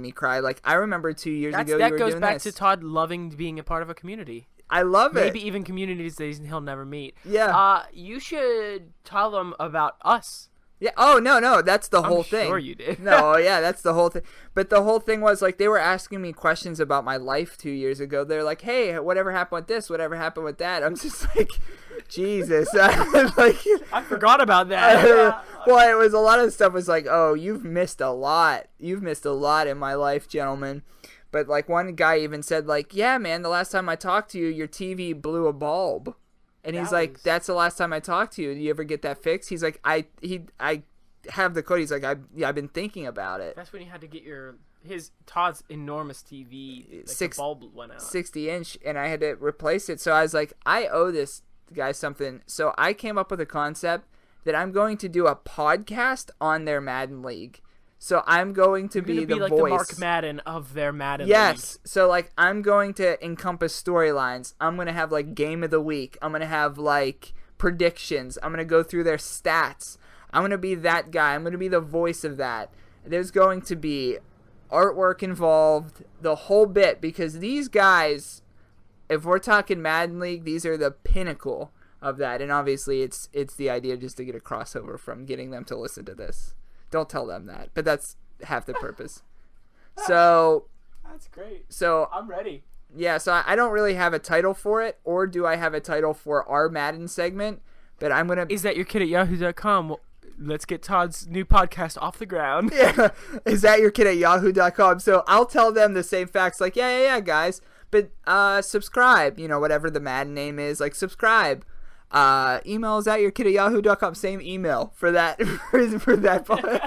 me cry. Like, I remember 2 years ago you were That goes doing back this. to Todd loving being a part of a community. I love it. Maybe even communities that he'll never meet. Yeah. You should tell them about us. Yeah. Oh, no. That's the whole thing. I'm sure you did. No, yeah, that's the whole thing. But the whole thing was, like, they were asking me questions about my life 2 years ago. They're like, hey, whatever happened with this? Whatever happened with that? I'm just like, Jesus. Like, I forgot about that. well, it was a lot of stuff was like, oh, you've missed a lot. You've missed a lot in my life, gentlemen. But, like, one guy even said, like, yeah, man, the last time I talked to you, your TV blew a bulb. And he's like, that's the last time I talked to you. Did you ever get that fixed? He's like, I have the code. He's like, I've been thinking about it. That's when you had to get Todd's enormous TV. Like the bulb went out. 60-inch, and I had to replace it. So I was like, I owe this guy something. So I came up with a concept that I'm going to do a podcast on their Madden League. So I'm going to be the like voice. The Mark Madden of their Madden Yes. League. So, like, I'm going to encompass storylines. I'm going to have, like, game of the week. I'm going to have, like, predictions. I'm going to go through their stats. I'm going to be that guy. I'm going to be the voice of that. There's going to be artwork involved, the whole bit, because these guys, if we're talking Madden League, these are the pinnacle of that. And obviously, it's the idea just to get a crossover from getting them to listen to this. Don't tell them that, but that's half the purpose. So that's great. So I'm ready. Yeah, so I don't really have a title for it, or do I have a title for our Madden segment? But I'm gonna. Is that your kid at yahoo.com? Well, let's get Todd's new podcast off the ground. Yeah, is that your kid at yahoo.com? So I'll tell them the same facts, like yeah, guys, but subscribe. You know, whatever the Madden name is, like subscribe. Email is at your kid at yahoo.com. Same email for that for that part.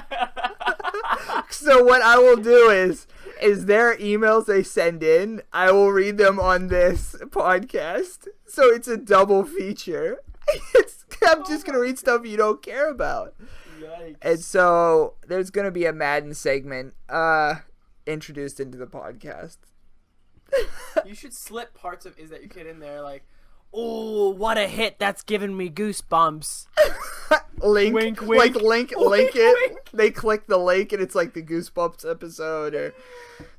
So what I will do is their emails they send in, I will read them on this podcast. So it's a double feature. I'm just gonna read stuff you don't care about. Yikes. And so there's gonna be a Madden segment introduced into the podcast. You should slip parts of Is That Your Kid in there, like, oh, what a hit! That's giving me goosebumps. Link, wink, like wink. link it. Wink. They click the link and it's like the Goosebumps episode, or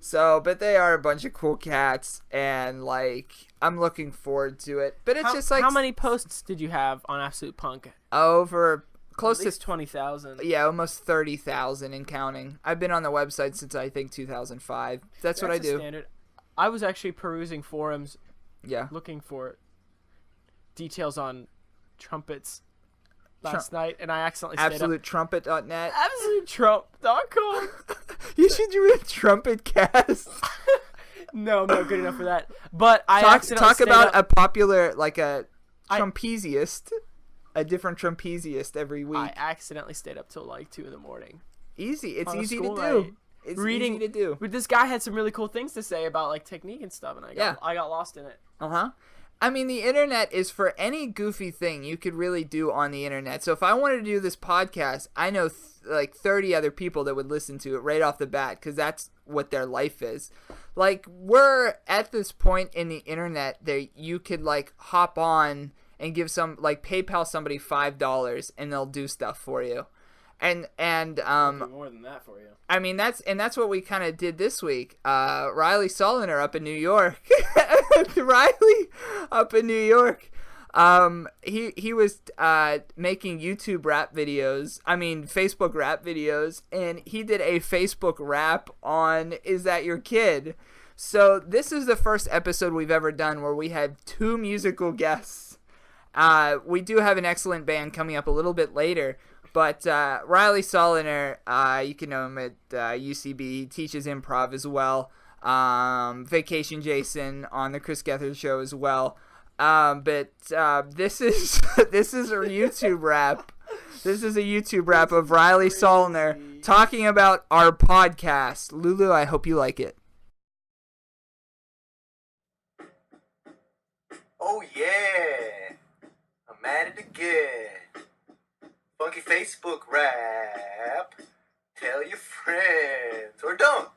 so. But they are a bunch of cool cats, and like I'm looking forward to it. But it's just like, how many posts did you have on Absolute Punk? Over close At least to 20,000. Yeah, almost 30,000 and counting. I've been on the website since I think 2005. That's what I do. Standard. I was actually perusing forums. Yeah. Looking for details on trumpets last night, and I accidentally stayed up. AbsoluteTrumpet.net. AbsoluteTrump.com. You should do a trumpet cast. No, I'm not good enough for that. But I accidentally talk stayed about up. a popular, like a trumpesiest, a different trumpesiest every week. I accidentally stayed up till like 2 a.m. Easy. It's easy to school do. night. It's Reading, easy to do. But this guy had some really cool things to say about like technique and stuff, and I got lost in it. I mean, the internet is for any goofy thing you could really do on the internet. So if I wanted to do this podcast, I know like 30 other people that would listen to it right off the bat, because that's what their life is. Like, we're at this point in the internet that you could like hop on and give PayPal somebody $5 and they'll do stuff for you. And more than that for you. I mean, that's what we kind of did this week. Riley Soloner up in New York. Riley up in New York. He was making YouTube rap videos. I mean, Facebook rap videos, and he did a Facebook rap on Is That Your Kid? So this is the first episode we've ever done where we had 2 musical guests. We do have an excellent band coming up a little bit later. But Riley Soloner, you can know him at UCB. He teaches improv as well. Vacation Jason on the Chris Gethard show as well. But this is a YouTube rap. This is a YouTube rap of Riley Soloner talking about our podcast. Lulu, I hope you like it. Oh yeah, I'm at it again. Funky Facebook rap. Tell your friends, or don't.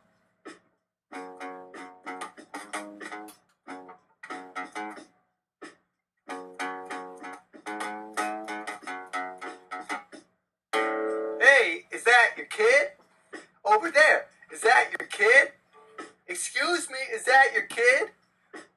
Hey, is that your kid? Over there, is that your kid? Excuse me, is that your kid?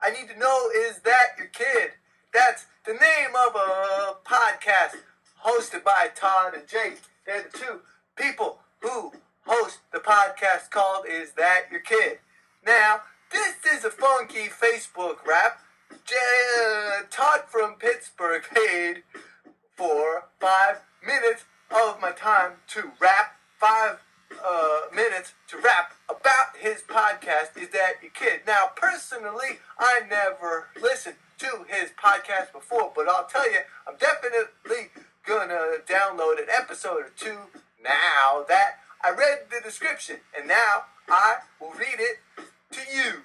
I need to know, is that your kid? That's the name of a podcast hosted by Todd and Jake. They're the two people who host the podcast called Is That Your Kid? Now, this is a funky Facebook rap. Todd from Pittsburgh paid for 5 minutes of my time to rap. 5 minutes to rap about his podcast, Is That Your Kid? Now, personally, I never listened to his podcast before, but I'll tell you, I'm definitely gonna download an episode or two now that I read the description, and now I will read it to you.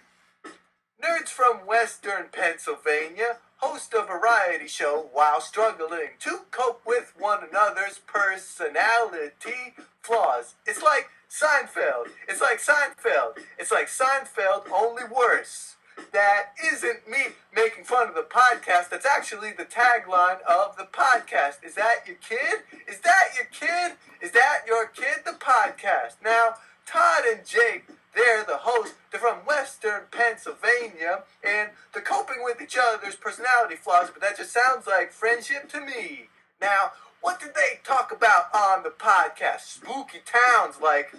Nerds from Western Pennsylvania host a variety show while struggling to cope with one another's personality flaws. It's like Seinfeld. It's like Seinfeld. It's like Seinfeld, only worse. That isn't me making fun of the podcast. That's actually the tagline of the podcast. Is that your kid? Is that your kid? Is that your kid? The podcast. Now, Todd and Jake, they're the hosts. They're from Western Pennsylvania, and they're coping with each other's personality flaws, but that just sounds like friendship to me. Now, what did they talk about on the podcast? Spooky towns like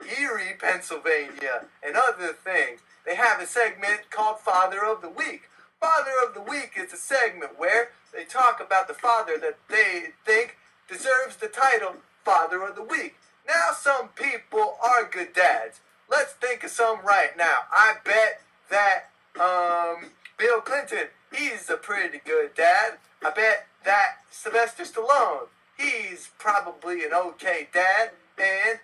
Erie, Pennsylvania, and other things. They have a segment called Father of the Week. Father of the Week is a segment where they talk about the father that they think deserves the title Father of the Week. Now, some people are good dads. Let's think of some right now. I bet that Bill Clinton, he's a pretty good dad. I bet that Sylvester Stallone, he's probably an okay dad. And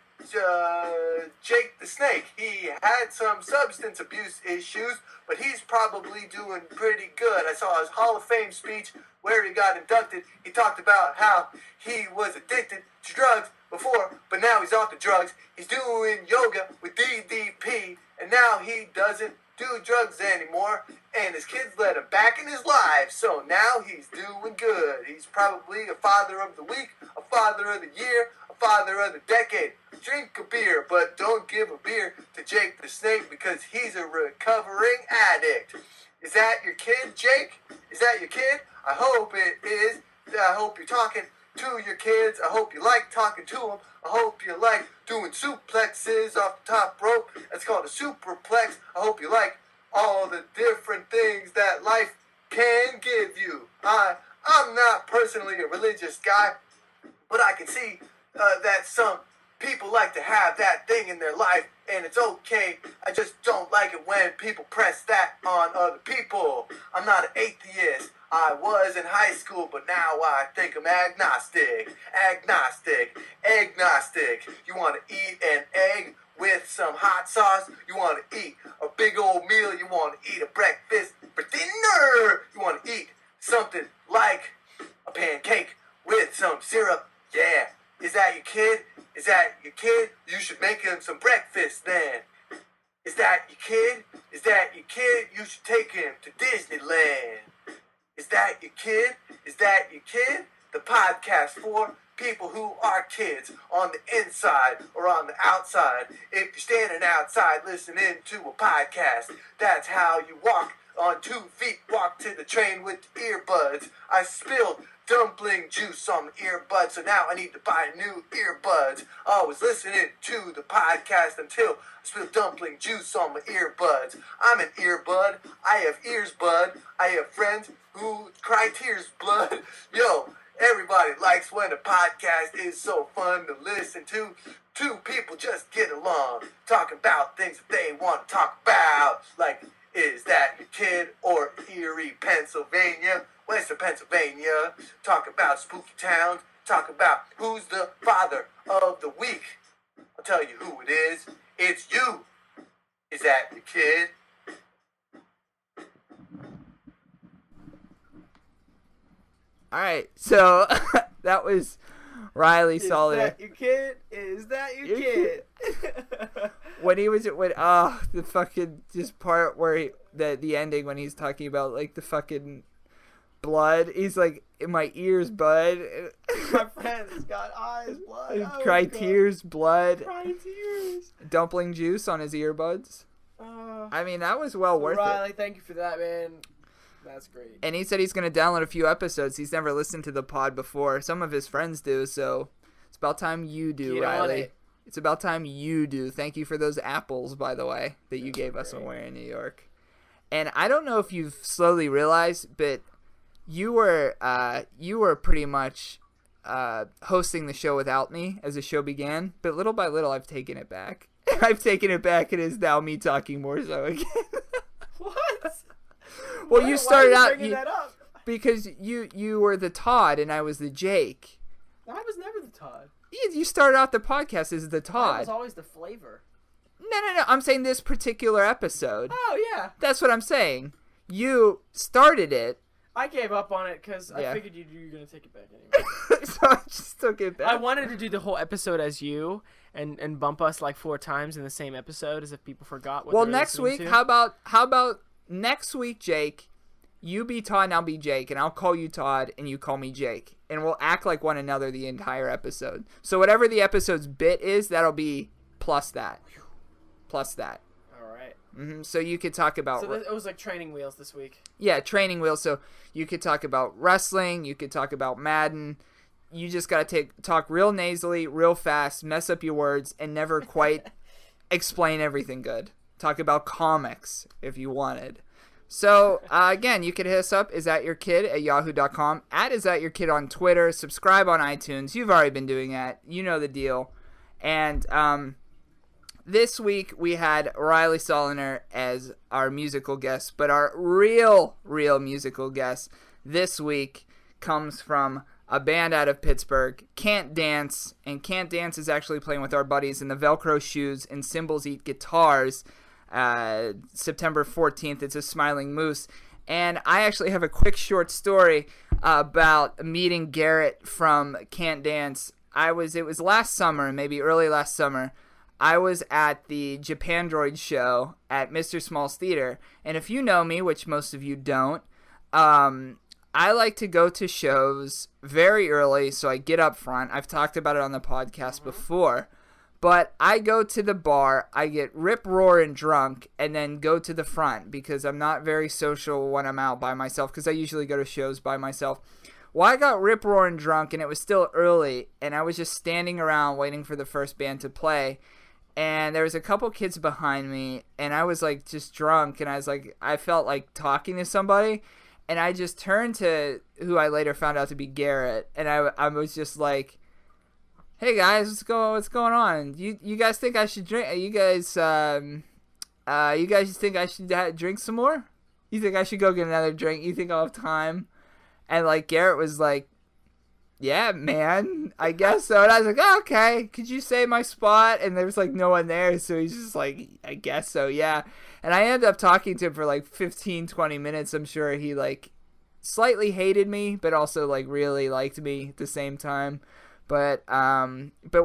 Jake the Snake, he had some substance abuse issues, but he's probably doing pretty good. I saw his Hall of Fame speech where he got inducted. He talked about how he was addicted to drugs before, but now he's off the drugs. He's doing yoga with DDP, and now he doesn't do drugs anymore, and his kids let him back in his life, so now he's doing good. He's probably a father of the week, a father of the year, a father of the decade. Drink a beer, but don't give a beer to Jake the Snake because he's a recovering addict. Is that your kid, Jake? Is that your kid? I hope it is. I hope you're talking to your kids. I hope you like talking to them. I hope you like doing suplexes off the top rope. That's called a superplex. I hope you like all the different things that life can give you. I'm not personally a religious guy, but I can see that some people like to have that thing in their life, and it's okay. I just don't like it when people press that on other people. I'm not an atheist. I was in high school, but now I think I'm agnostic. Agnostic. Agnostic. You want to eat an egg with some hot sauce? You want to eat a big old meal? You want to eat a breakfast for dinner? You want to eat something like a pancake with some syrup? Yeah. Is that your kid? Is that your kid? You should make him some breakfast then. Is that your kid? Is that your kid? You should take him to Disneyland. Is that your kid? Is that your kid? The podcast for people who are kids on the inside or on the outside. If you're standing outside listening to a podcast, that's how you walk on 2 feet. Walk to the train with the earbuds. I spilled dumpling juice on the earbuds, so now I need to buy new earbuds. I was listening to the podcast until I spilled dumpling juice on my earbuds. I'm an earbud. I have ears, bud. I have friends who cry tears, blood. Yo, everybody likes when a podcast is so fun to listen to. Two people just get along, talking about things that they want to talk about, like, is that your kid? Or Erie, Pennsylvania, Western Pennsylvania. Talk about spooky towns. Talk about who's the father of the week. I'll tell you who it is. It's you. Is that your kid? All right, so that was Riley Soloner. Is that your kid? Is that your kid? When the fucking just part where the ending when he's talking about like the fucking blood, he's like, in my ears, bud. My friend's got eyes, blood. Cry tears, blood. Cry tears. Dumpling juice on his earbuds. I mean, that was well worth Riley, it. thank you for that, man. That's great. And he said he's going to download a few episodes. He's never listened to the pod before. Some of his friends do, so it's about time you do, Get on Riley. it. It's about time you do. Thank you for those apples, by the way, that you gave us when we were in New York. And I don't know if you've slowly realized, but you were pretty much hosting the show without me as the show began. But little by little, I've taken it back. I've taken it back. It is now me talking more so again. What? Well, you started Why are you out bringing that up? because you were the Todd and I was the Jake. I was never the Todd. You started out the podcast as the Todd. I was always the flavor. No. I'm saying this particular episode. Oh, yeah. That's what I'm saying. You started it. I gave up on it because Yeah. I figured you were going to take it back anyway. So I just took it back. I wanted to do the whole episode as you and bump us like 4 times in the same episode as if people forgot what Well, they were next listening week, to. how about next week, Jake? You be Todd and I'll be Jake, and I'll call you Todd and you call me Jake, and we'll act like one another the entire episode. So whatever the episode's bit is, that'll be plus that. All right. So you could talk about It was like training wheels this week. training wheels. So you could talk about wrestling. You could talk about Madden. You just gotta talk real nasally, real fast, mess up your words, and never quite explain everything good. Talk about comics if you wanted. So again, you could hit us up, isthatyourkid@yahoo.com, @isthatyourkid on Twitter, subscribe on iTunes. You've already been doing that. You know the deal. And this week we had Riley Soloner as our musical guest, but our real musical guest this week comes from a band out of Pittsburgh, Can't Dance, and Can't Dance is actually playing with our buddies in the Velcro Shoes and Cymbals Eat Guitars, September 14th. It's a Smiling Moose. And I actually have a quick short story about meeting Garrett from Can't Dance. It was last summer, maybe early last summer. I was at the Japandroid show at Mr. Small's Theater. And if you know me, which most of you don't, I like to go to shows very early, so I get up front. I've talked about it on the podcast before. But I go to the bar, I get rip-roaring drunk, and then go to the front because I'm not very social when I'm out by myself because I usually go to shows by myself. Well, I got rip-roaring drunk, and it was still early, and I was just standing around waiting for the first band to play. And there was a couple kids behind me, and I was like just drunk, and I felt like talking to somebody. And I just turned to who I later found out to be Garrett, and I was just like, "Hey guys, what's going on? You guys think I should drink? You guys think I should drink some more? You think I should go get another drink? You think I'll have time?" And like Garrett was like, "Yeah, man, I guess so." And I was like, "Oh, okay, could you save my spot?" And there was like no one there, so he's just like, "I guess so, yeah." And I ended up talking to him for like 15-20 minutes. I'm sure he like slightly hated me, but also like really liked me at the same time. But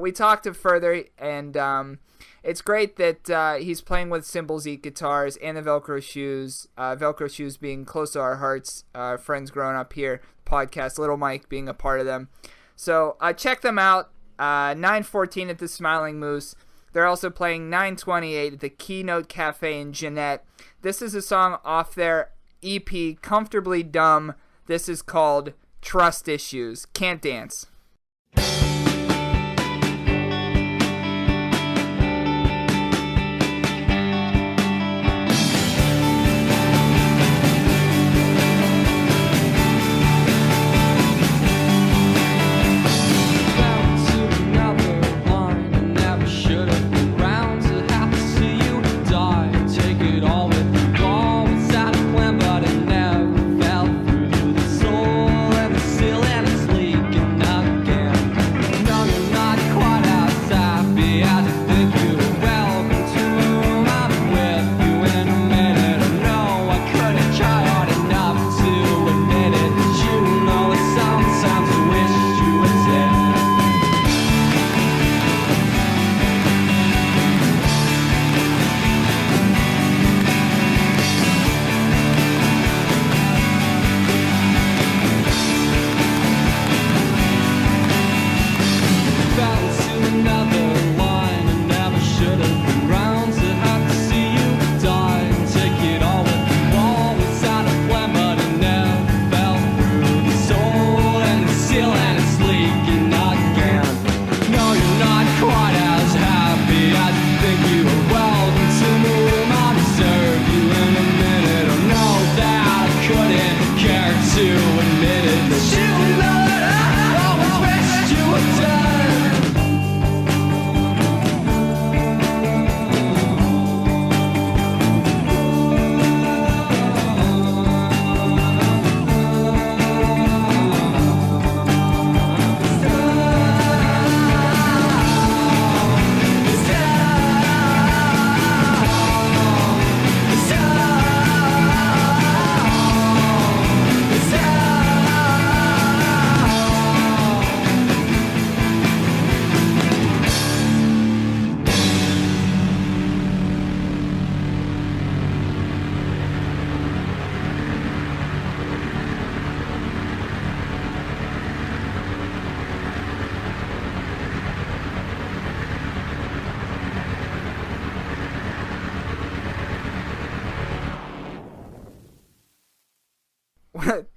we talked further, and it's great that he's playing with Cymbals Eat Guitars and the Velcro Shoes. Velcro Shoes being close to our hearts, friends growing up here. Podcast, Little Mike being a part of them. So check them out. 9:14 at the Smiling Moose. They're also playing 9:28 at the Keynote Cafe in Jeanette. This is a song off their EP, Comfortably Dumb. This is called Trust Issues. Can't Dance. Now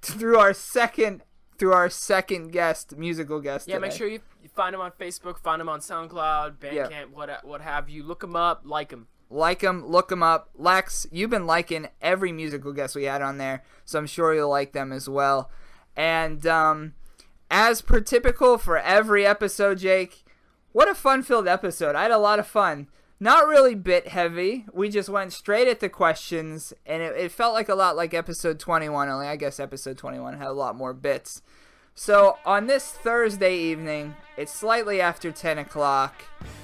through our second guest, musical guest. Yeah, today. make sure you find him on Facebook, find him on SoundCloud, Bandcamp, what have you. Look him up, like him. Like them, look them up. Lex, you've been liking every musical guest we had on there, so I'm sure you'll like them as well. And as per typical for every episode, Jake, what a fun-filled episode. I had a lot of fun. Not really bit heavy. We just went straight at the questions, and it felt like a lot like episode 21, only I guess episode 21 had a lot more bits. So on this Thursday evening, it's slightly after 10 o'clock.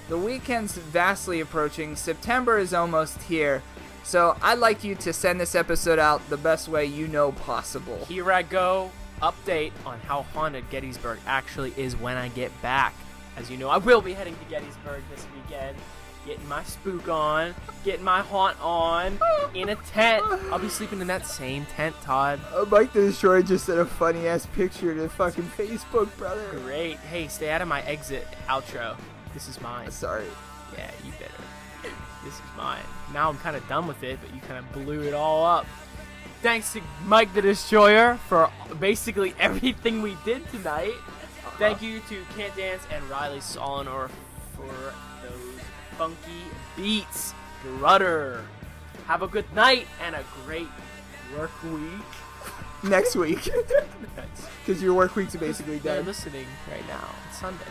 The weekend's vastly approaching. September is almost here. So I'd like you to send this episode out the best way you know possible. Here I go. Update on how haunted Gettysburg actually is when I get back. As you know, I will be heading to Gettysburg this weekend. Getting my spook on, getting my haunt on, in a tent. I'll be sleeping in that same tent, Todd. Mike the Destroyer just sent a funny-ass picture to fucking Facebook, brother. Great. Hey, stay out of my exit outro. This is mine. Sorry. Yeah, you better. This is mine. Now I'm kind of done with it, but you kind of blew it all up. Thanks to Mike the Destroyer for basically everything we did tonight. Thank you to Can't Dance and Riley Soloner for those funky beats. Brother. Have a good night and a great work week. Next week. Because your work week's basically They're done. listening right now. It's Sunday.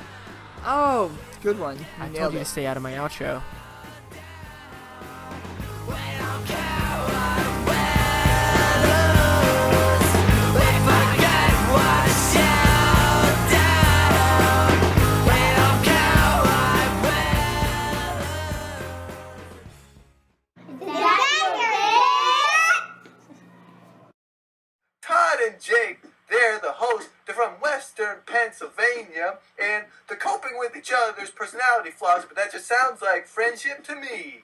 Oh, good one. I Nailed told you it. to stay out of my outro. Todd and Jake, they're the hosts. They're from Western Pennsylvania, and they're coping with each other's personality flaws, but that just sounds like friendship to me.